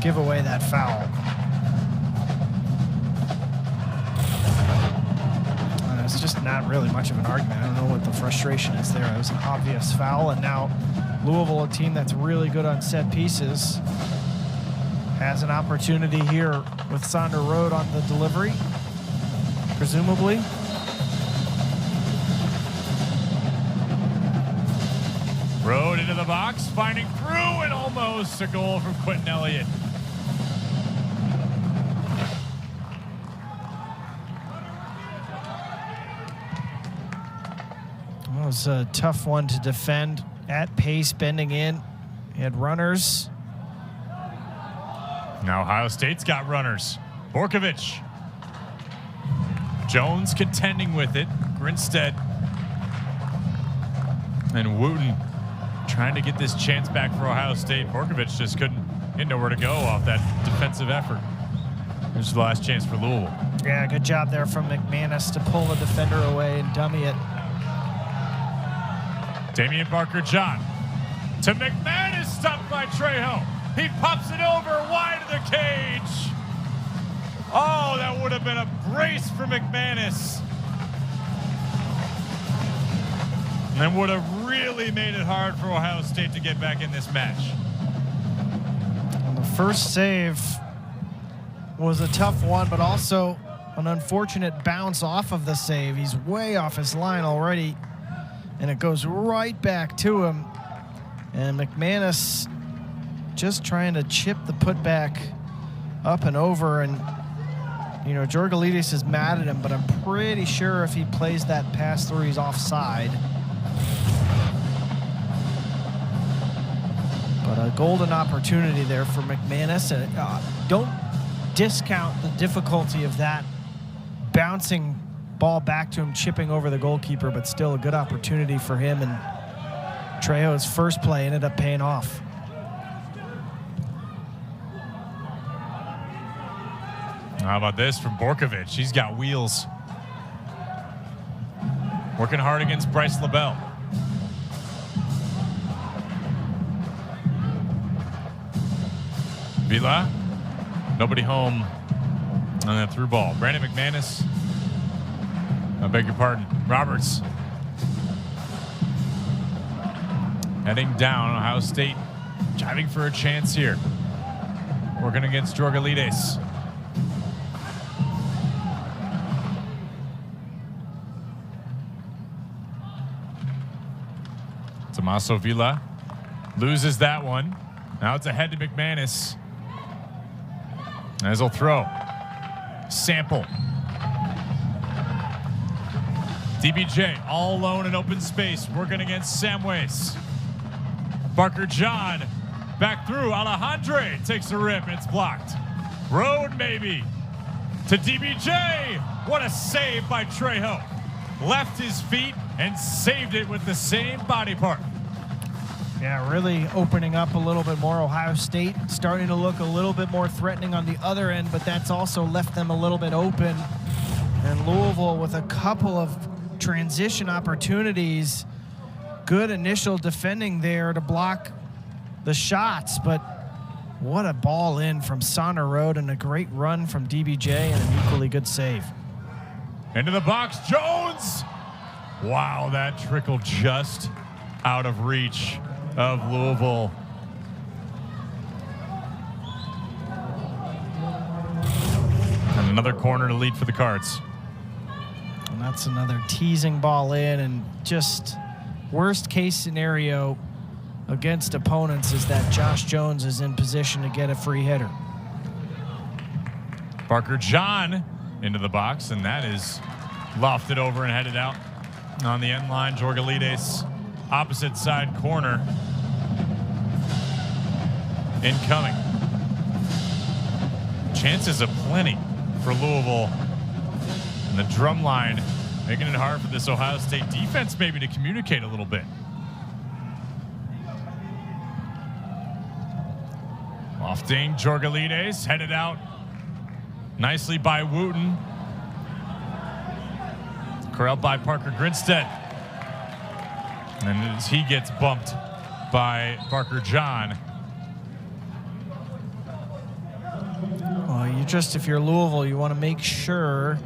give away that foul. It's just not really much of an argument. I don't know what the frustration is there. It was an obvious foul, and now Louisville, a team that's really good on set pieces, has an opportunity here with Sonder Road on the delivery, presumably. Road into the box, finding through, and almost a goal from Quentin Elliott. It was a tough one to defend at pace, bending in. He had runners. Now Ohio State's got runners. Borkovich. Jones contending with it. Grinstead. And Wooten trying to get this chance back for Ohio State. Borkovich just didn't know where to go off that defensive effort. This is the last chance for Louisville. Yeah, good job there from McManus to pull the defender away and dummy it. Damian Barker-John to McManus. is stopped by Trejo. He pops it over wide of the cage. Oh, that would have been a brace for McManus. And then would have really made it hard for Ohio State to get back in this match. And the first save was a tough one, but also an unfortunate bounce off of the save. He's way off his line already, and it goes right back to him. And McManus just trying to chip the putback up and over. And, you know, Georgalides is mad at him, but I'm pretty sure if he plays that pass through, he's offside. But a golden opportunity there for McManus. Don't discount the difficulty of that bouncing ball back to him, chipping over the goalkeeper, but still a good opportunity for him. And Trejo's first play ended up paying off. How about this from Borkovic? He's got wheels. Working hard against Bryce LaBelle. Vila, nobody home on that through ball. Brandon McManus, I beg your pardon, Roberts. Heading down, Ohio State driving for a chance here. Working against Georgalides. Tommaso Vila loses that one. Now it's ahead to McManus. As he'll throw. Sample. DBJ all alone in open space, working against Samways. Parker John back through. Alejandre takes a rip, and it's blocked. Road maybe to DBJ. What a save by Trejo. Left his feet and saved it with the same body part. Yeah, really opening up a little bit more. Ohio State starting to look a little bit more threatening on the other end, but that's also left them a little bit open. And Louisville with a couple of transition opportunities. Good initial defending there to block the shots, but what a ball in from Sander Road and a great run from DBJ and an equally good save. Into the box, Jones! Wow, that trickled just out of reach of Louisville. And another corner to lead for the Cards. And that's another teasing ball in, and just worst case scenario against opponents is that Josh Jones is in position to get a free hitter. Parker John into the box, and that is lofted over and headed out on the end line. Georgalides, opposite side corner. Incoming. Chances aplenty for Louisville. And the drum line making it hard for this Ohio State defense maybe to communicate a little bit. Lofting, Georgalides headed out nicely by Wooten. Corralled by Parker Grinstead. And as he gets bumped by Parker John. Well, if you're Louisville, you want to make sure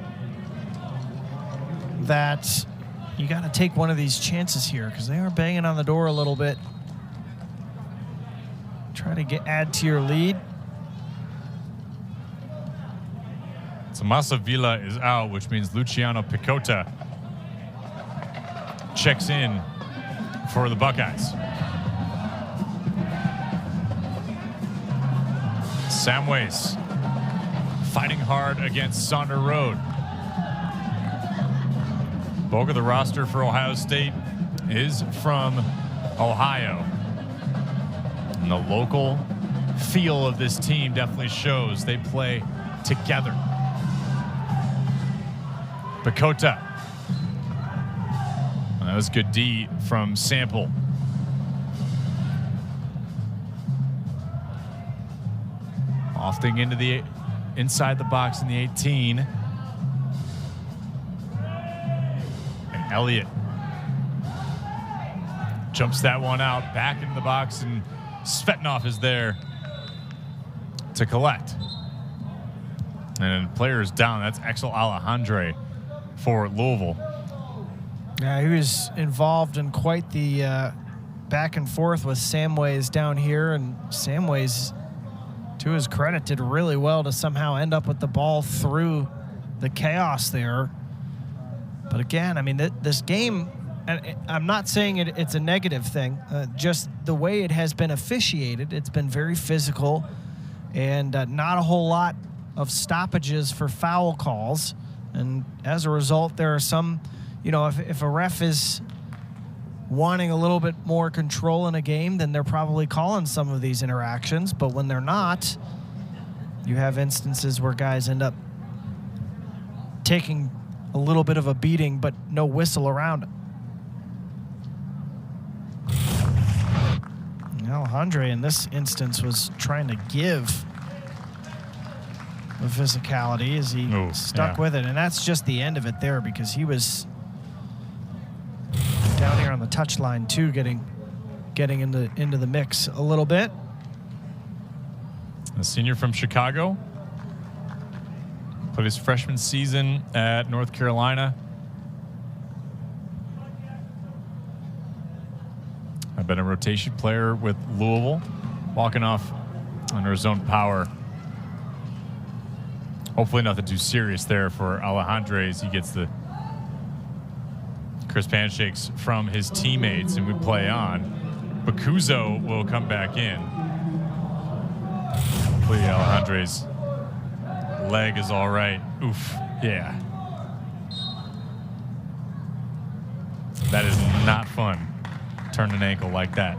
that you got to take one of these chances here because they are banging on the door a little bit. Try to add to your lead. Tommaso Vila is out, which means Luciano Picota checks in for the Buckeyes. Samways fighting hard against Sander Road. Bulk of the roster for Ohio State is from Ohio. And the local feel of this team definitely shows. They play together. Picota. That was good D from Sample. Lofting into the inside the box in the 18. And Elliott jumps that one out back into the box, and Svetnov is there to collect. And players down. That's Exel Alejandre for Louisville. Yeah, he was involved in quite the back and forth with Samways down here, and Samways, to his credit, did really well to somehow end up with the ball through the chaos there. But again, I mean, this game, and I'm not saying it's a negative thing, just the way it has been officiated, it's been very physical, and not a whole lot of stoppages for foul calls. And as a result, there are some, you know, if a ref is wanting a little bit more control in a game, then they're probably calling some of these interactions. But when they're not, you have instances where guys end up taking a little bit of a beating, but no whistle around it. Alejandre in this instance was trying to give the physicality as he stuck with it, and that's just the end of it there, because he was down here on the touchline too, getting into the mix a little bit. A senior from Chicago, played his freshman season at North Carolina. I've been a rotation player with Louisville, walking off under his own power. Hopefully nothing too serious there for Alejandre as he gets the crisp handshakes from his teammates, and we play on. Bakuzo will come back in. Hopefully Alejandre's leg is all right. Oof, yeah. That is not fun, turn an ankle like that.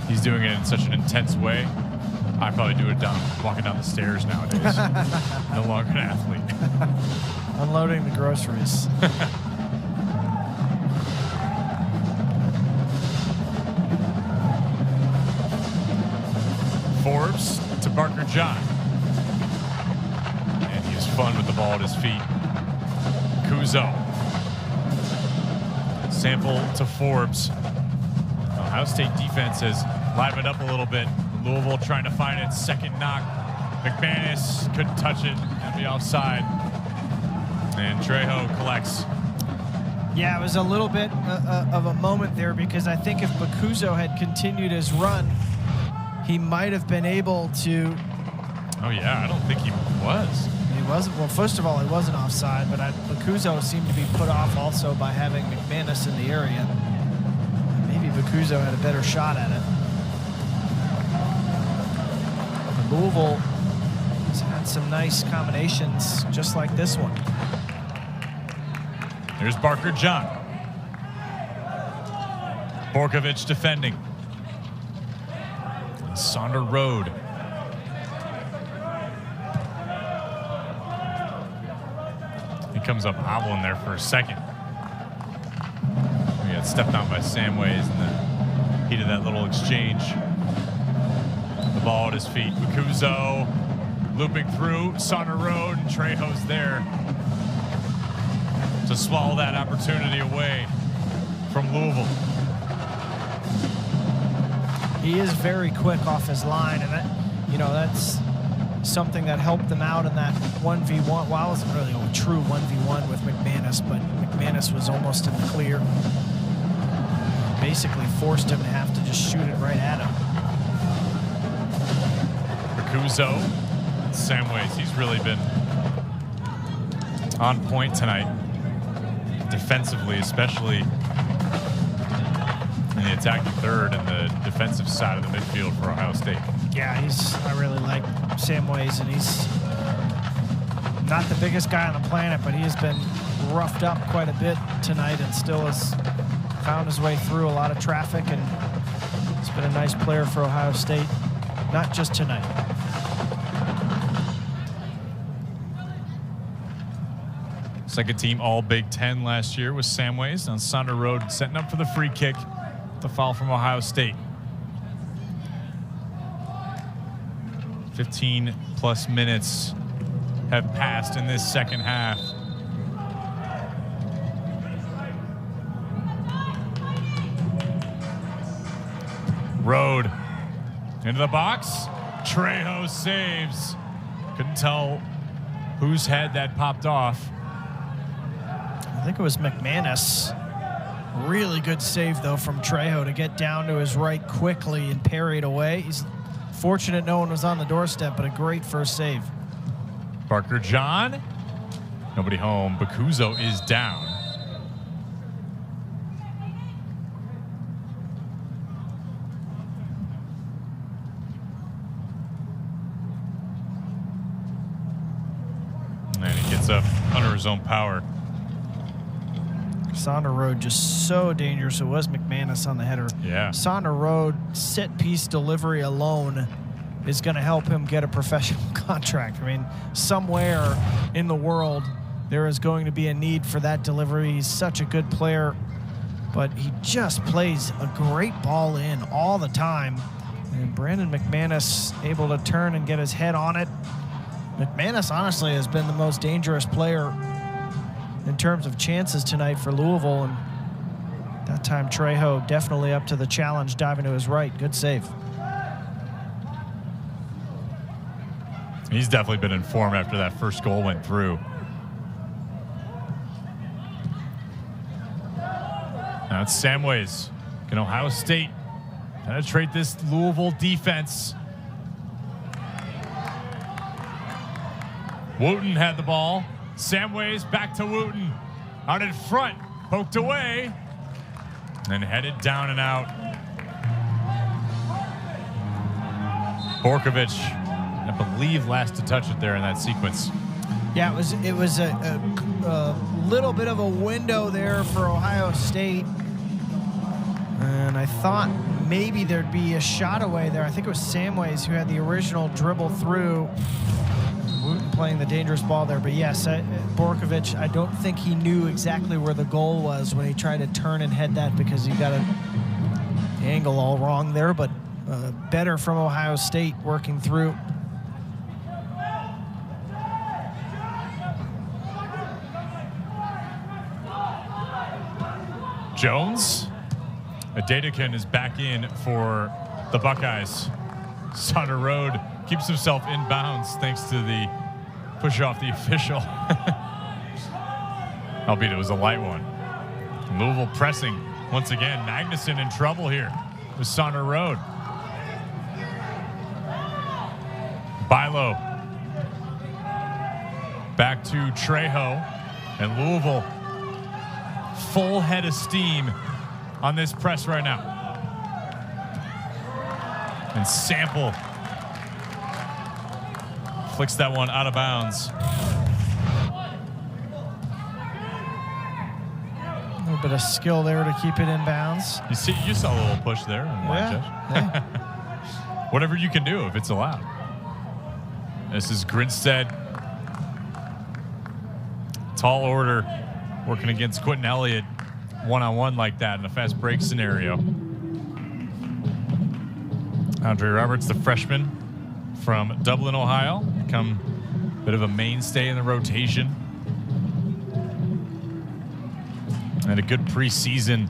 He's doing it in such an intense way. I probably do it walking down the stairs nowadays. No longer an athlete. Unloading the groceries. Forbes to Barker John. And he has fun with the ball at his feet. Kuzo. Sample to Forbes. Ohio State defense has livened up a little bit. Louisville trying to find its second knock. McManus couldn't touch it. That'd be offside. And Trejo collects. Yeah, it was a little bit of a moment there, because I think if Bakuzo had continued his run, he might have been able to. Oh, yeah, I don't think he was. He wasn't. Well, first of all, he wasn't offside, but Bakuzo seemed to be put off also by having McManus in the area. Maybe Bakuzo had a better shot at it. Louisville has had some nice combinations just like this one. There's Barker John. Borkovich defending. Sonder Road. He comes up hobbling there for a second. We got stepped on by Samways in the heat of that little exchange. The ball at his feet. Bakuzo looping through Sonder Road, and Trejo's there to swallow that opportunity away from Louisville. He is very quick off his line, and that's something that helped them out in that 1v1. Well, it wasn't really a true 1v1 with McManus, but McManus was almost in the clear. Basically forced him to have to just shoot it right at him. Bakuzo, Samways, he's really been on point tonight, defensively, especially in the attacking third and the defensive side of the midfield for Ohio State. Yeah, I really like Samways, and he's not the biggest guy on the planet, but he has been roughed up quite a bit tonight and still has found his way through a lot of traffic, and he's been a nice player for Ohio State, not just tonight. Second team all Big Ten last year was Samways on Sonder Road, setting up for the free kick. The foul from Ohio State. 15 plus minutes have passed in this second half. Road into the box. Trejo saves. Couldn't tell whose head that popped off. I think it was McManus. Really good save, though, from Trejo to get down to his right quickly and parry it away. He's fortunate no one was on the doorstep, but a great first save. Parker John. Nobody home. Bakuzo is down. And he gets up under his own power. Sander Road just so dangerous. It was McManus on the header. Yeah. Sander Road set piece delivery alone is going to help him get a professional contract. I mean, somewhere in the world there is going to be a need for that delivery. He's such a good player, but he just plays a great ball in all the time. And Brandon McManus able to turn and get his head on it. McManus honestly has been the most dangerous player in terms of chances tonight for Louisville, and that time Trejo definitely up to the challenge, diving to his right. Good save. He's definitely been in form after that first goal went through. Now it's Samways. Can Ohio State penetrate this Louisville defense? Wooten had the ball. Samways back to Wooten. Out in front. Poked away. And headed down and out. Borkovic, I believe, last to touch it there in that sequence. Yeah, it was a little bit of a window there for Ohio State. And I thought maybe there'd be a shot away there. I think it was Samways who had the original dribble through. Wooten playing the dangerous ball there. But yes, Borkovic, I don't think he knew exactly where the goal was when he tried to turn and head that, because he got the angle all wrong there. But better from Ohio State working through. Jones. Adetikin is back in for the Buckeyes. Sander Road keeps himself in bounds thanks to the push off the official. Albeit it was a light one. Louisville pressing once again. Magnuson in trouble here with Sander Road. Bilo. Back to Trejo. And Louisville full head of steam on this press right now. And Sample flicks that one out of bounds. A little bit of skill there to keep it in bounds. You saw a little push there. Yeah. Whatever you can do if it's allowed. This is Grinstead. Tall order working against Quentin Elliott one-on-one like that in a fast break scenario. Andre Roberts, the freshman from Dublin, Ohio, become a bit of a mainstay in the rotation. And a good preseason.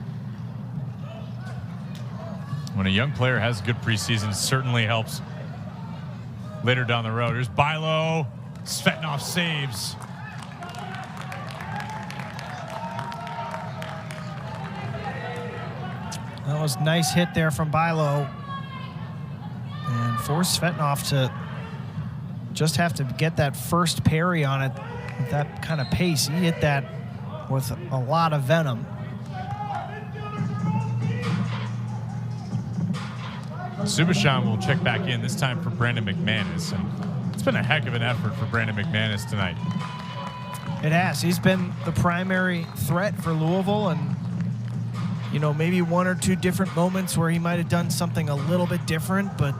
When a young player has a good preseason, it certainly helps later down the road. Here's Bilo. Svetnov saves. That was a nice hit there from Bilo. And forced Svetnov to just have to get that first parry on it with that kind of pace. He hit that with a lot of venom. Subashan will check back in, this time for Brandon McManus. And it's been a heck of an effort for Brandon McManus tonight. It has. He's been the primary threat for Louisville, and you know, maybe one or two different moments where he might have done something a little bit different, but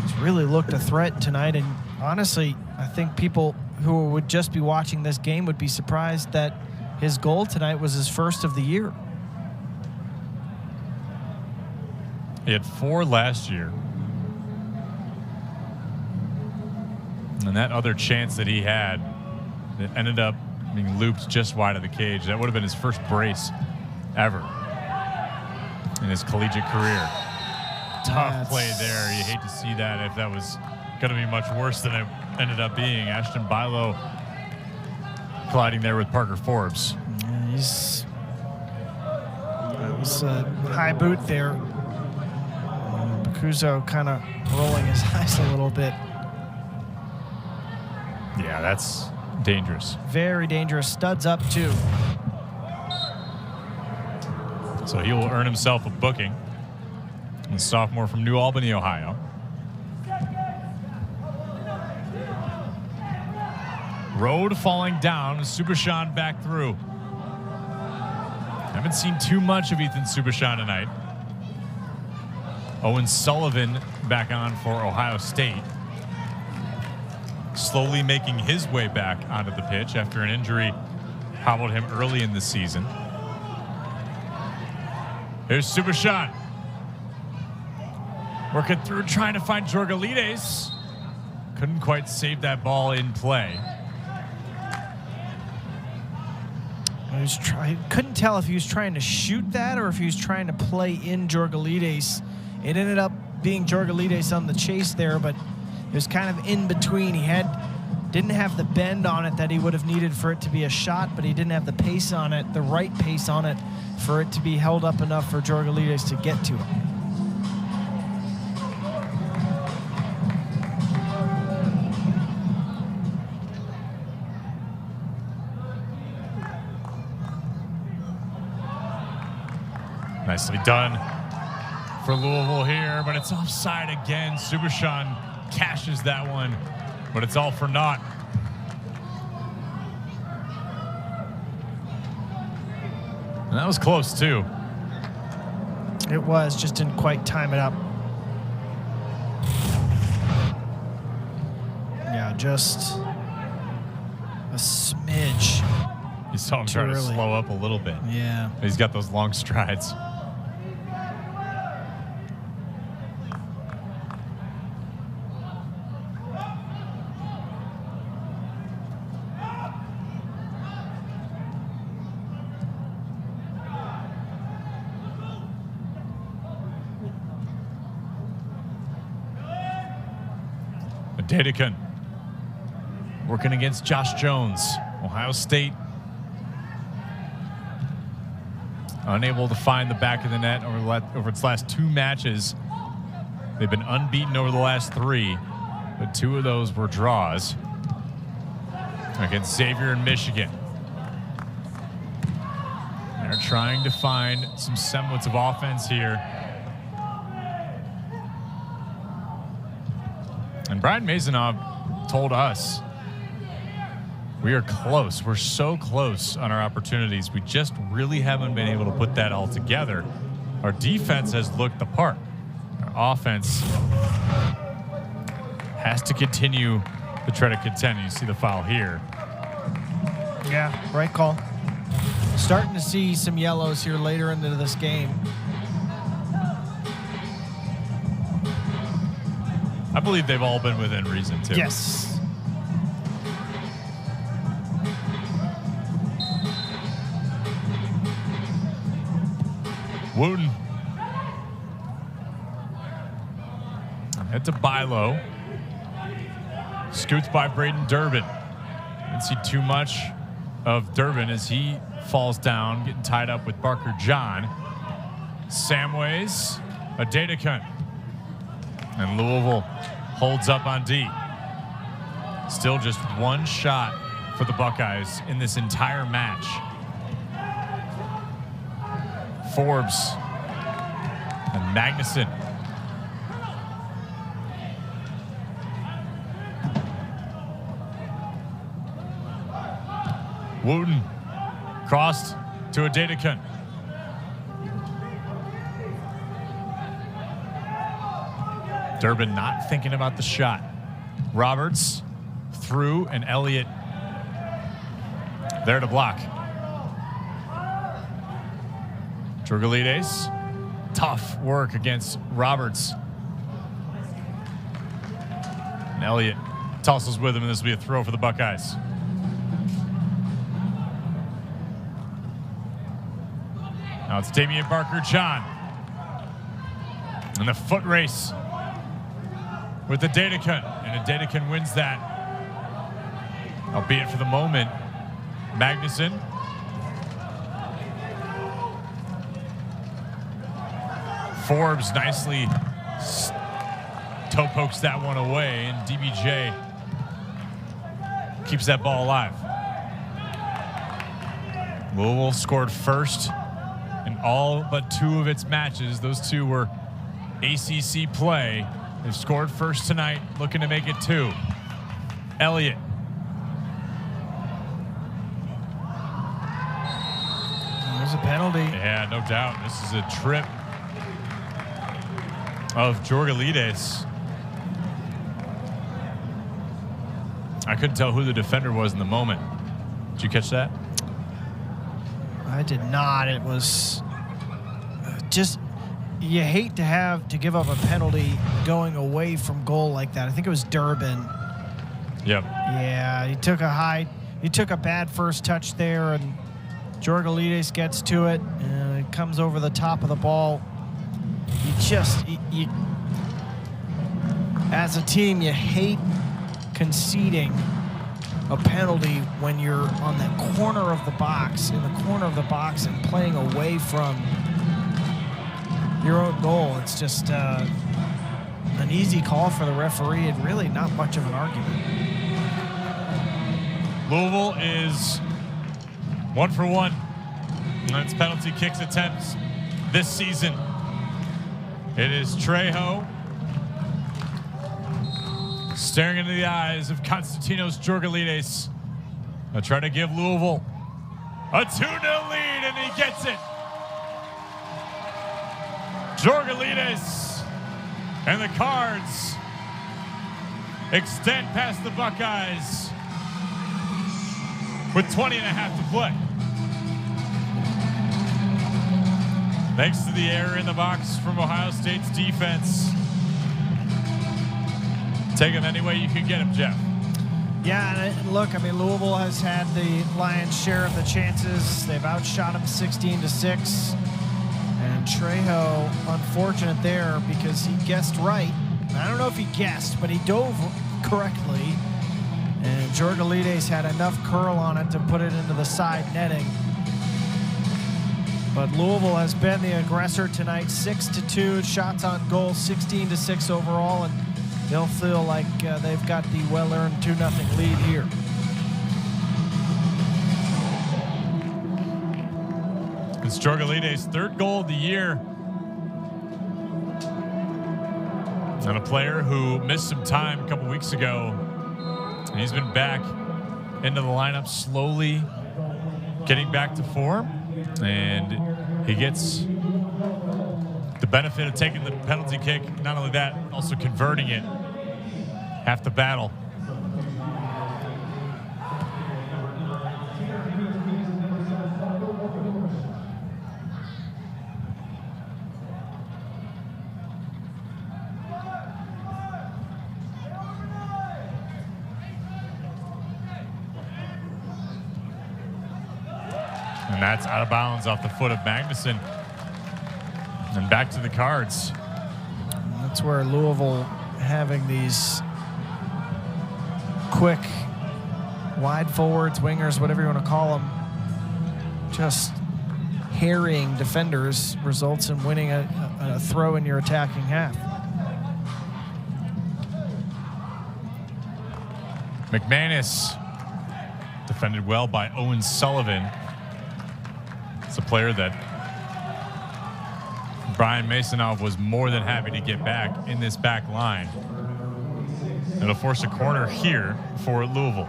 he's really looked a threat tonight. And honestly, I think people who would just be watching this game would be surprised that his goal tonight was his first of the year. He had 4 last year. And that other chance that he had that ended up being looped just wide of the cage, that would have been his first brace ever in his collegiate career. Tough play there. You hate to see that if that was going to be much worse than it ended up being. Ashton Bilo colliding there with Parker Forbes. Yeah, that was a high boot there. Bakuzo kind of rolling his eyes a little bit. Yeah, that's dangerous. Very dangerous. Studs up, too. So he will earn himself a booking. The sophomore from New Albany, Ohio. Road falling down. Subashan back through. Haven't seen too much of Ethan Subashan tonight. Owen Sullivan back on for Ohio State. Slowly making his way back onto the pitch after an injury hobbled him early in the season. Here's Subashan. Working through, trying to find Georgalides. Couldn't quite save that ball in play. Couldn't tell if he was trying to shoot that or if he was trying to play in Georgalides. It ended up being Georgalides on the chase there, but it was kind of in between. He didn't have the bend on it that he would have needed for it to be a shot, but he didn't have the pace on it, the right pace on it, for it to be held up enough for Georgalides to get to him. Nicely done for Louisville here, but it's offside again. Subashan cashes that one, but it's all for naught. And that was close too. It was, just didn't quite time it up. Yeah, just a smidge. You saw him try to slow up a little bit. Yeah. He's got those long strides. Dedekin working against Josh Jones. Ohio State unable to find the back of the net over its last 2 matches. They've been unbeaten over the last 3, but 2 of those were draws against Xavier and Michigan. They're trying to find some semblance of offense here. And Brian Mazanov told us we are close. We're so close on our opportunities. We just really haven't been able to put that all together. Our defense has looked the part. Our offense has to continue to try to contend. You see the foul here. Yeah, right call. Starting to see some yellows here later into this game. I believe they've all been within reason, too. Yes. Wooten. Head to Bilo. Scoots by Braden Durbin. Didn't see too much of Durbin as he falls down, getting tied up with Barker John. Samways, Adedekin. And Louisville holds up on D. Still just 1 shot for the Buckeyes in this entire match. Forbes and Magnuson. Wooten crossed to Adedekin. Durbin not thinking about the shot. Roberts through, and Elliott there to block. Georgalides, tough work against Roberts. And Elliott tussles with him, and this will be a throw for the Buckeyes. Now it's Damian Barker-John. And the foot race with the Dadekin. And the Dadekin wins that. Albeit for the moment, Magnuson. Forbes nicely toe pokes that one away, and DBJ keeps that ball alive. Louisville scored first in all but 2 of its matches. Those 2 were ACC play. They've scored first tonight, looking to make it 2. Elliott. There's a penalty. Yeah, no doubt. This is a trip of Georgalides. I couldn't tell who the defender was in the moment. Did you catch that? I did not. It was just, you hate to give up a penalty going away from goal like that. I think it was Durbin. Yep. Yeah, he took a bad first touch there, and Georgalides gets to it, and it comes over the top of the ball. You as a team, you hate conceding a penalty when you're on that corner of the box, and playing away from your own goal. It's just an easy call for the referee, and really not much of an argument. Louisville is 1 for 1 on its penalty kicks attempts this season. It is Trejo staring into the eyes of Konstantinos Georgalides. They'll try to give Louisville a 2-0 lead, and he gets it. Georgalides and the Cards extend past the Buckeyes with 20 and a half to play. Thanks to the error in the box from Ohio State's defense. Take them any way you can get them, Jeff. Yeah, and look, I mean, Louisville has had the lion's share of the chances. They've outshot them 16-6. And Trejo, unfortunate there because he guessed right. I don't know if he guessed, but he dove correctly. And Georgalides had enough curl on it to put it into the side netting. But Louisville has been the aggressor tonight, 6-2 shots on goal, 16-6 overall, and they'll feel like they've got the well-earned 2-0 lead here. It's Georgalides' 3rd goal of the year. And a player who missed some time a couple weeks ago. And he's been back into the lineup, slowly getting back to form. And he gets the benefit of taking the penalty kick. Not only that, also converting it. Half the battle. And that's out of bounds off the foot of Magnuson. And back to the Cards. That's where Louisville having these quick wide forwards, wingers, whatever you want to call them, just harrying defenders results in winning a throw in your attacking half. McManus defended well by Owen Sullivan. It's a player that Brian Masonov was more than happy to get back in this back line. It'll force a corner here for Louisville.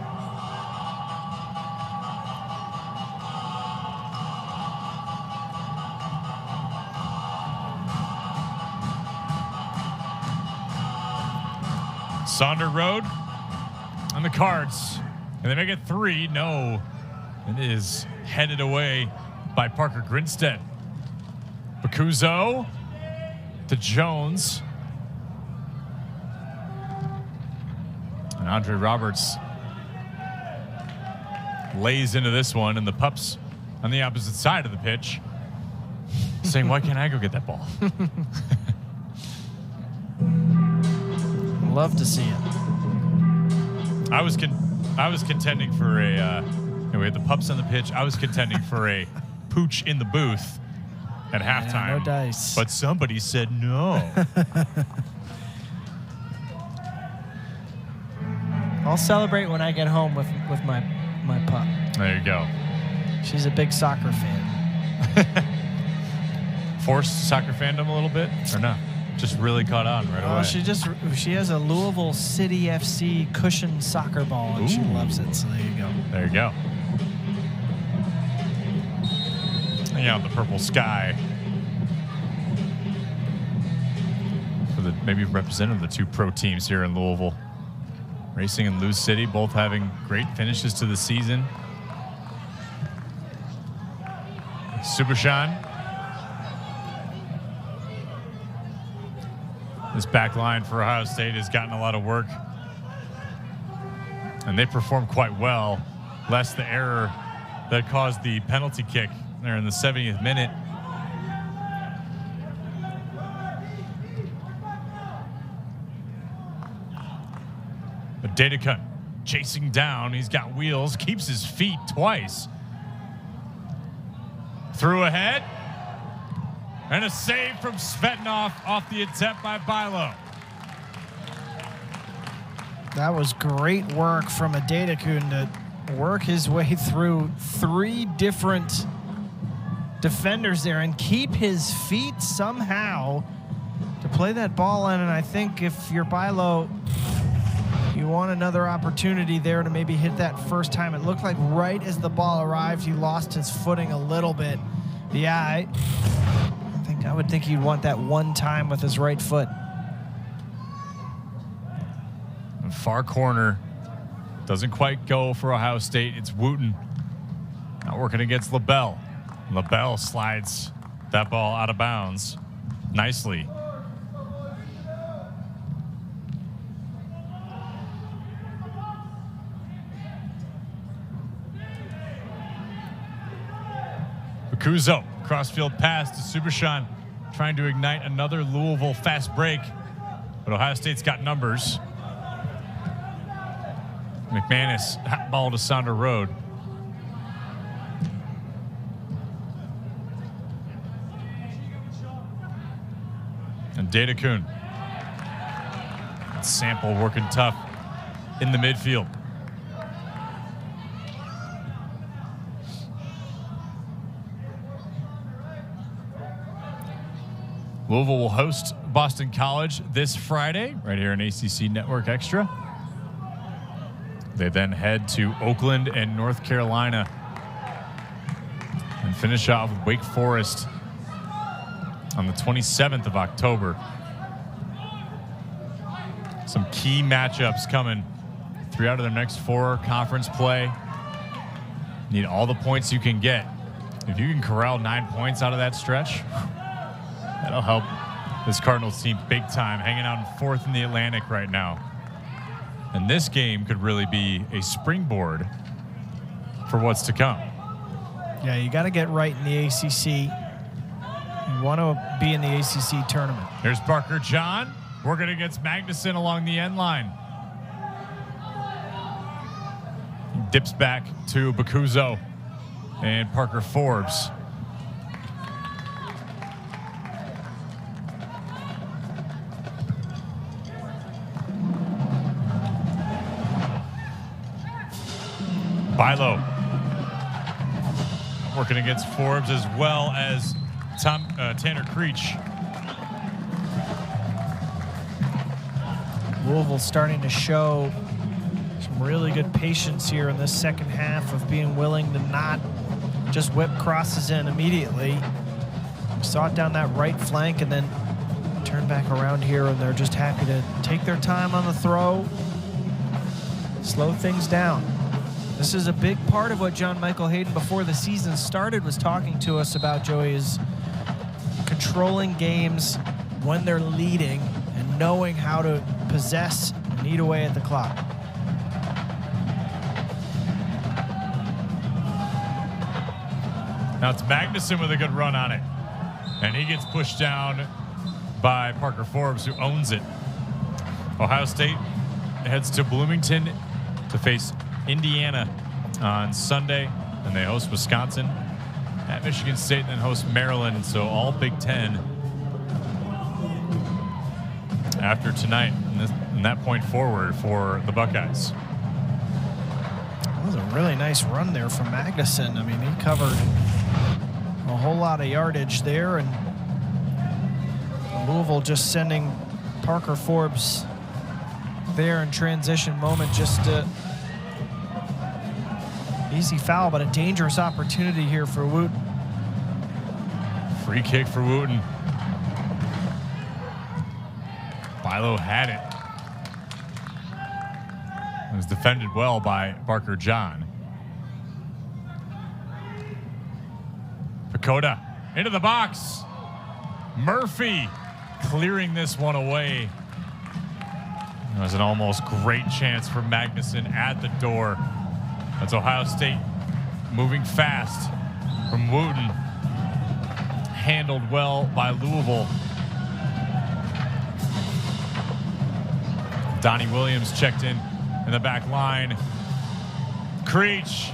Sonder Road on the Cards. And they make it 3. No. It is headed away by Parker Grinstead. Bacuzzo to Jones. And Andre Roberts lays into this one, and the pups on the opposite side of the pitch saying, why can't I go get that ball? Love to see it. I was contending for a we had the pups on the pitch. I was contending for a pooch in the booth at halftime. Yeah, no dice. But somebody said no. I'll celebrate when I get home with my pup. There you go. She's a big soccer fan. Forced soccer fandom a little bit, or no? Just really caught on right away. She has a Louisville City FC cushioned soccer ball, and she loves it. So there you go. There you go. Hanging out in the purple sky. For the maybe representative of the two pro teams here in Louisville. Racing and Lou City, both having great finishes to the season. Subashan. This back line for Ohio State has gotten a lot of work. And they performed quite well, lest the error that caused the penalty kick there in the 70th minute. But Dadecut chasing down. He's got wheels, keeps his feet twice. Through ahead. And a save from Svetnov off the attempt by Bilo. That was great work from a Dadecut to work his way through 3 different defenders there and keep his feet somehow to play that ball in. And I think if you're Bilo, you want another opportunity there to maybe hit that first time. It looked like right as the ball arrived, he lost his footing a little bit. Yeah, I would think he'd want that one time with his right foot. Far corner. Doesn't quite go for Ohio State. It's Wooten. Not working against LaBelle. LaBelle slides that ball out of bounds nicely. Bakuzo, crossfield pass to Subashan, trying to ignite another Louisville fast break, but Ohio State's got numbers. McManus, hot ball to Sonder Road. And Dadecut. Sample working tough in the midfield. Louisville will host Boston College this Friday, right here on ACC Network Extra. They then head to Oakland and North Carolina and finish off with Wake Forest on the 27th of October. Some key matchups coming. 3 out of their next 4 conference play. Need all the points you can get. If you can corral 9 points out of that stretch, that'll help this Cardinals team big time, hanging out in 4th in the Atlantic right now. And this game could really be a springboard for what's to come. Yeah, you got to get right in the ACC. You want to be in the ACC tournament. Here's Parker John working against Magnuson along the end line. He dips back to Bakuzo and Parker Forbes. Bilo working against Forbes as well as Tanner Creech. Louisville starting to show some really good patience here in this second half of being willing to not just whip crosses in immediately. We saw it down that right flank and then turn back around here, and they're just happy to take their time on the throw, slow things down. This is a big part of what John Michael Hayden before the season started was talking to us about, Joey, is controlling games when they're leading and knowing how to possess and eat away at the clock. Now it's Magnuson with a good run on it. And he gets pushed down by Parker Forbes, who owns it. Ohio State heads to Bloomington to face Indiana on Sunday, and they host Wisconsin at Michigan State, and then host Maryland. So all Big Ten after tonight, and that point forward for the Buckeyes. That was a really nice run there from Magnuson. I mean, he covered a whole lot of yardage there, and Louisville just sending Parker Forbes there in transition moment, just easy foul, but a dangerous opportunity here for Wooten. Free kick for Wooten. Bilo had it. It was defended well by Barker John. Pacoda into the box. Murphy clearing this one away. It was an almost great chance for Magnuson at the door. That's Ohio State moving fast from Wooten. Handled well by Louisville. Donnie Williams checked in the back line. Creech.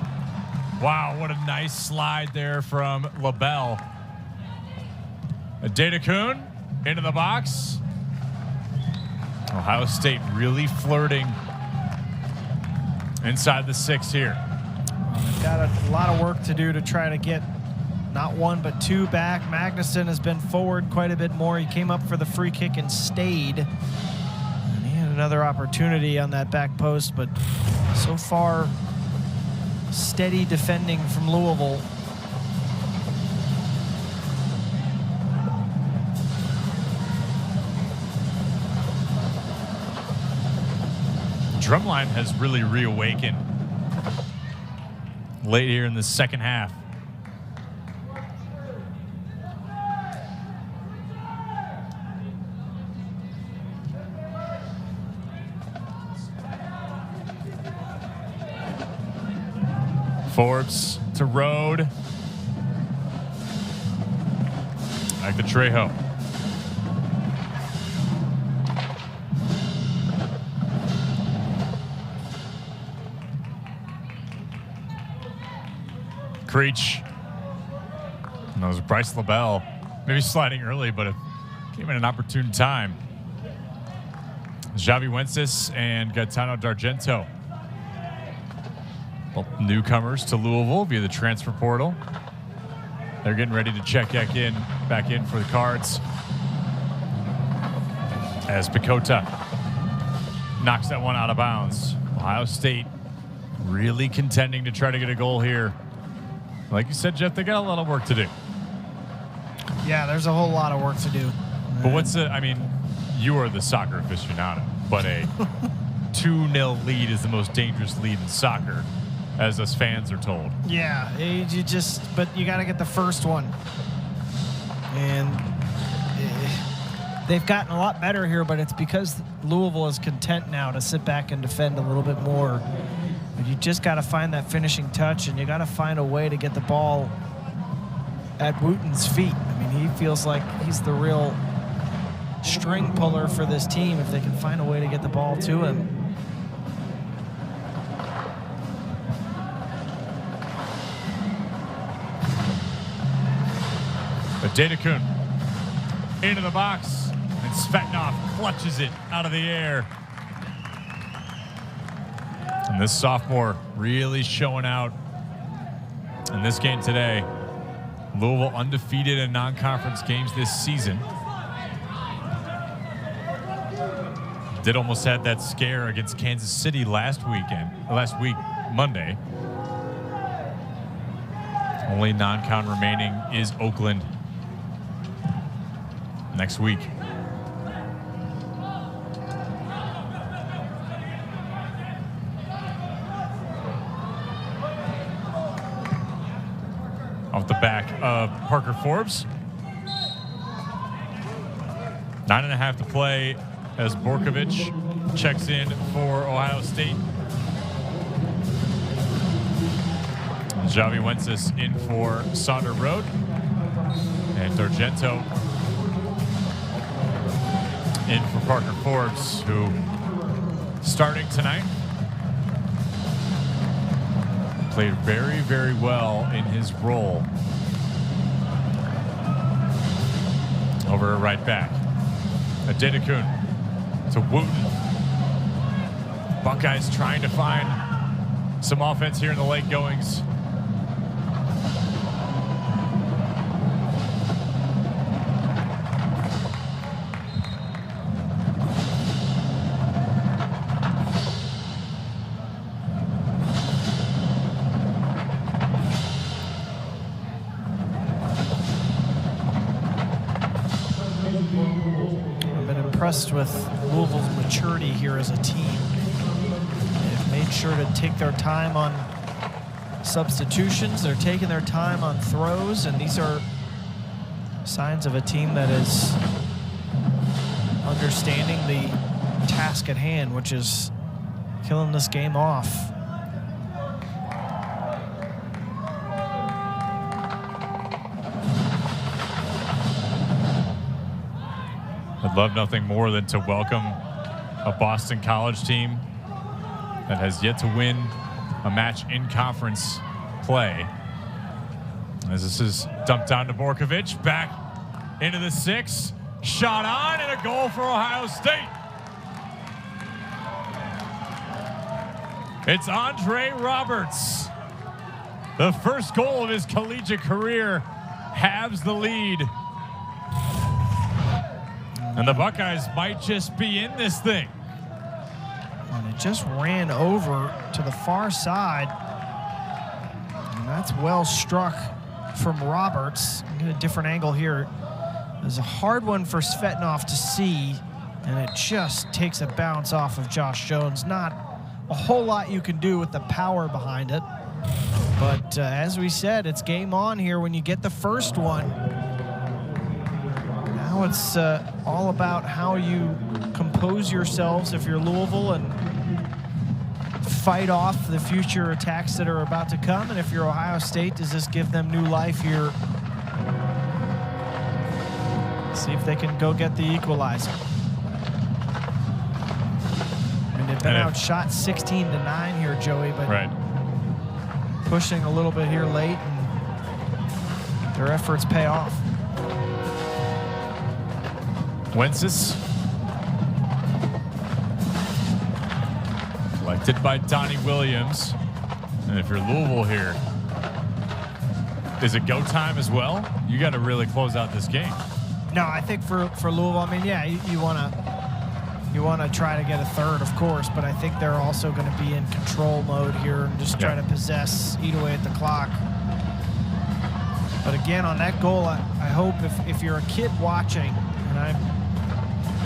Wow, what a nice slide there from LaBelle. Data Kuhn into the box. Ohio State really flirting inside the 6 here. Well, they've got a lot of work to do to try to get not 1 but 2 back. Magnuson has been forward quite a bit more. He came up for the free kick and stayed. And he had another opportunity on that back post, but so far, steady defending from Louisville. Drumline has really reawakened late here in the second half. Forbes to Rode. Back to Trejo. Creech. And that was Bryce LaBelle. Maybe sliding early, but it came at an opportune time. Javi Wences and Gaetano D'Argento. Both newcomers to Louisville via the transfer portal. They're getting ready to check back in for the Cards. As Picota knocks that one out of bounds. Ohio State really contending to try to get a goal here. Like you said, Jeff, they got a lot of work to do. Yeah, there's a whole lot of work to do. But I mean, you are the soccer aficionado, but a 2-0 lead is the most dangerous lead in soccer, as us fans are told. Yeah, but you got to get the first one. And they've gotten a lot better here, but it's because Louisville is content now to sit back and defend a little bit more. But you just got to find that finishing touch, and you got to find a way to get the ball at Wooten's feet. I mean, he feels like he's the real string puller for this team if they can find a way to get the ball to him. But Data Kuhn into the box, and Svetnov clutches it out of the air. And this sophomore really showing out in this game today. Louisville undefeated in non-conference games this season. Did almost have that scare against Kansas City last week, Monday. Only non-con remaining is Oakland next week. Off the back of Parker Forbes. 9.5 to play as Borkovich checks in for Ohio State. Javi Wences in for Sauter Road. And D'Argento in for Parker Forbes, who starting tonight played very, very well in his role over right back. Adedekun to Wooten. Buckeyes trying to find some offense here in the late goings. With Louisville's maturity here as a team. They've made sure to take their time on substitutions. They're taking their time on throws, and these are signs of a team that is understanding the task at hand, which is killing this game off. I'd love nothing more than to welcome a Boston College team that has yet to win a match in conference play. As this is dumped down to Borkovic, back into the 6, shot on, and a goal for Ohio State. It's Andre Roberts. The first goal of his collegiate career halves the lead. And the Buckeyes might just be in this thing. And it just ran over to the far side. And that's well struck from Roberts. Get a different angle here. There's a hard one for Svetnov to see, and it just takes a bounce off of Josh Jones. Not a whole lot you can do with the power behind it. But as we said, it's game on here when you get the first one. Now it's all about how you compose yourselves if you're Louisville and fight off the future attacks that are about to come. And if you're Ohio State, does this give them new life here? See if they can go get the equalizer. I mean, they've been outshot 16-9 here, Joey, but right. Pushing a little bit here late, and their efforts pay off. Wences. Collected by Donnie Williams. And if you're Louisville here, is it go time as well? You got to really close out this game. No, I think for Louisville, I mean, yeah, you want to try to get a third, of course, but I think they're also going to be in control mode here and just try to possess, eat away at the clock. But again, on that goal, I hope if you're a kid watching, and I'm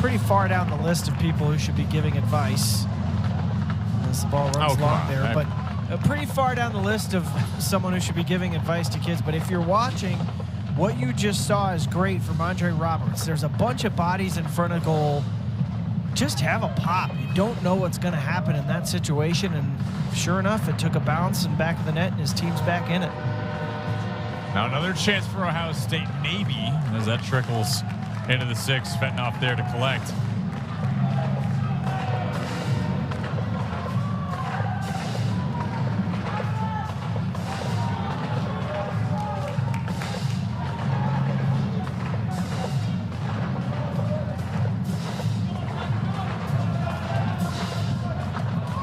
pretty far down the list of people who should be giving advice as the ball runs long there, but pretty far down the list of someone who should be giving advice to kids. But if you're watching, what you just saw is great from Andre Roberts. There's a bunch of bodies in front of goal. Just have a pop. You don't know what's going to happen in that situation, and sure enough, it took a bounce and back of the net, and his team's back in it. Now another chance for Ohio State, maybe, as that trickles into the 6. Svetnov there to collect.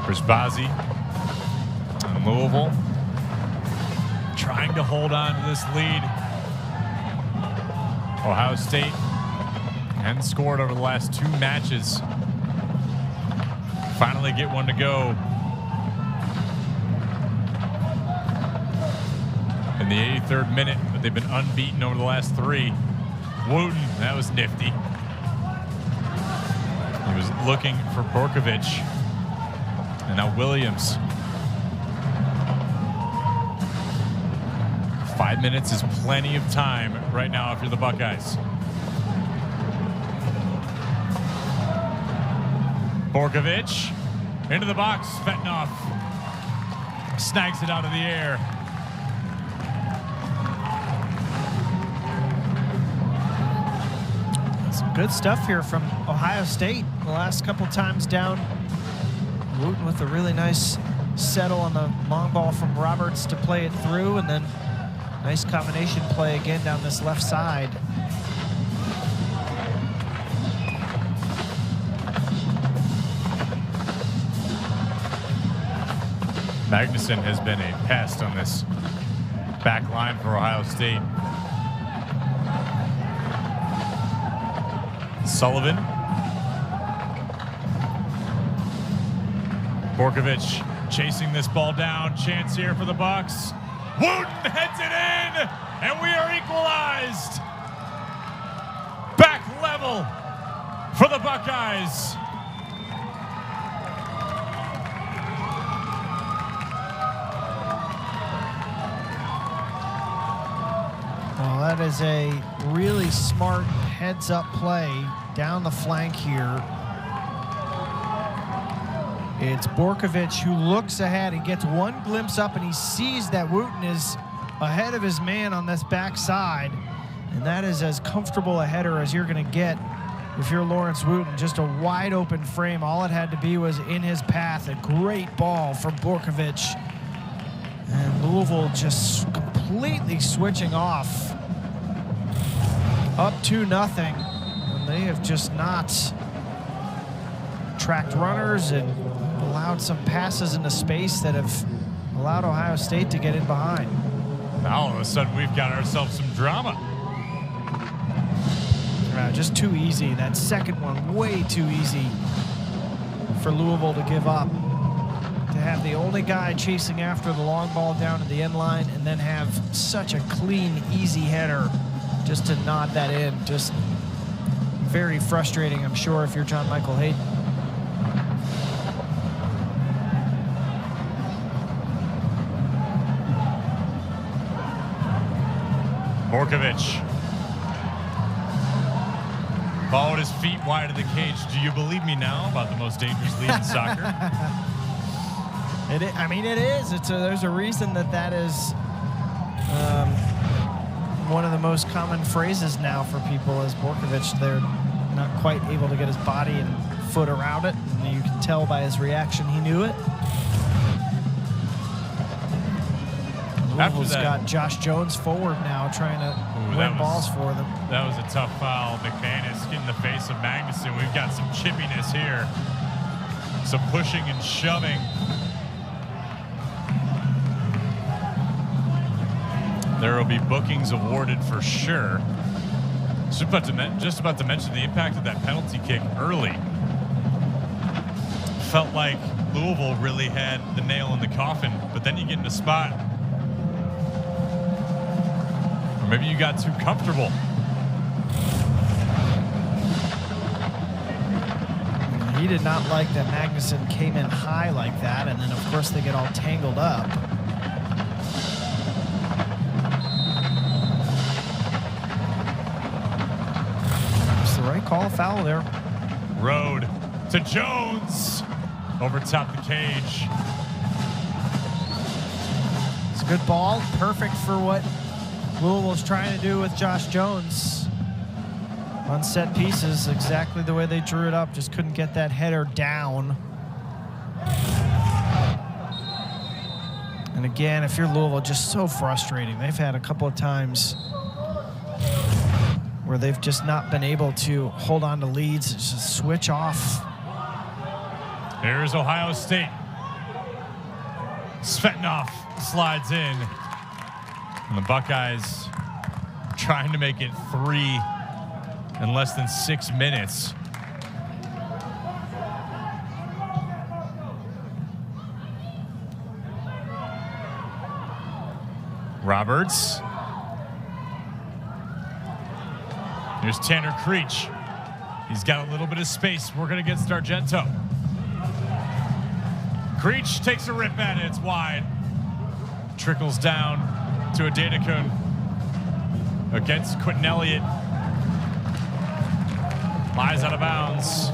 Brizbazi and Louisville trying to hold on to this lead. Ohio State hadn't scored over the last 2 matches. Finally get one to go. In the 83rd minute, but they've been unbeaten over the last 3. Wooten, that was nifty. He was looking for Borkovic. And now Williams. 5 minutes is plenty of time right now if you're the Buckeyes. Borkovic into the box. Svetnov snags it out of the air. Some good stuff here from Ohio State. The last couple times down, Wooten with a really nice settle on the long ball from Roberts to play it through, and then nice combination play again down this left side. Magnuson has been a pest on this back line for Ohio State. Sullivan. Borkovich chasing this ball down. Chance here for the Bucks. Wooten heads it in, and we are equalized. Back level for the Buckeyes. Well, that is a really smart heads-up play down the flank here. It's Borkovich who looks ahead. He gets one glimpse up, and he sees that Wooten is ahead of his man on this backside. And that is as comfortable a header as you're going to get if you're Lawrence Wooten. Just a wide-open frame. All it had to be was in his path. A great ball from Borkovich. And Louisville just completely switching off. Up 2-0. And they have just not tracked runners and allowed some passes into space that have allowed Ohio State to get in behind. Now all of a sudden we've got ourselves some drama. Just too easy. That second one way too easy for Louisville to give up. To have the only guy chasing after the long ball down to the end line and then have such a clean, easy header just to nod that in. Just very frustrating, I'm sure, if you're John Michael Hayden. Borkovich followed his feet wide of the cage. Do you believe me now about the most dangerous league in soccer? It is. There's a reason that is one of the most common phrases now for people is Borkovich. They're not quite able to get his body and foot around it, and you can tell by his reaction he knew it. Louisville's got Josh Jones forward now trying to win balls for them. That was a tough foul. McManus getting in the face of Magnuson. We've got some chippiness here. Some pushing and shoving. There will be bookings awarded for sure. Just about to mention the impact of that penalty kick early. Felt like Louisville really had the nail in the coffin, but then you get in a spot. Or maybe you got too comfortable. He did not like that Magnuson came in high like that, and then of course they get all tangled up. Call a foul there. Road to Jones. Over top the cage. It's a good ball. Perfect for what Louisville's trying to do with Josh Jones. On set pieces, exactly the way they drew it up. Just couldn't get that header down. And again, if you're Louisville, just so frustrating. They've had a couple of times where they've just not been able to hold on to leads, just switch off. Here's Ohio State. Svetnov slides in. And the Buckeyes trying to make it 3 in less than 6 minutes. Roberts. Here's Tanner Creech. He's got a little bit of space working against Argento. Creech takes a rip at it. It's wide. Trickles down to Adedekun against Quentin Elliott. Lies out of bounds.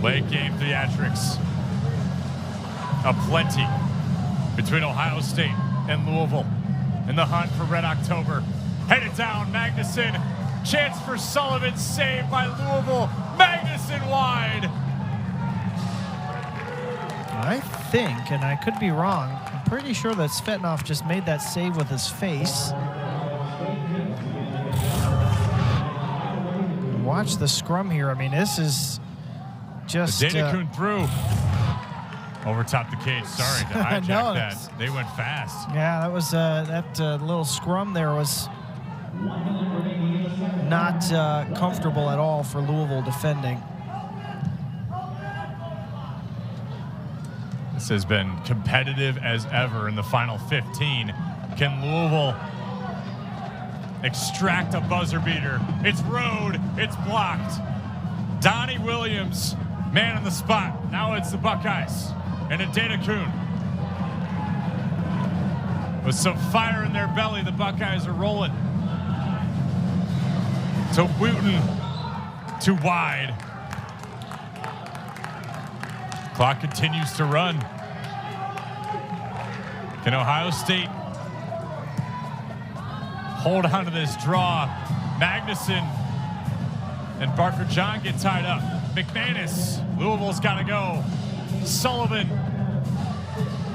Late game theatrics. Aplenty between Ohio State and Louisville. in the hunt for Red October. Headed down, Magnuson. Chance for Sullivan, saved by Louisville. Magnuson wide. I think, and I could be wrong, I'm pretty sure that Svetnov just made that save with his face. Watch the scrum here. I mean, this is just... Data through. Over top the cage. Sorry to hijack no, that. They went fast. Yeah, that was that little scrum there was not comfortable at all for Louisville defending. This has been competitive as ever in the final 15. Can Louisville extract a buzzer beater? It's road. It's blocked. Donnie Williams, man on the spot. Now it's the Buckeyes. And a Data Kuhn. With some fire in their belly, the Buckeyes are rolling. To Wooten, to wide. Clock continues to run. Can Ohio State hold on to this draw? Magnuson and Barker John get tied up. McManus, Louisville's got to go. Sullivan,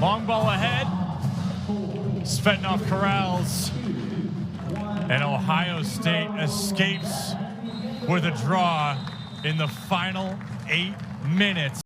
long ball ahead. Svetnov corrals. And Ohio State escapes with a draw in the final 8 minutes.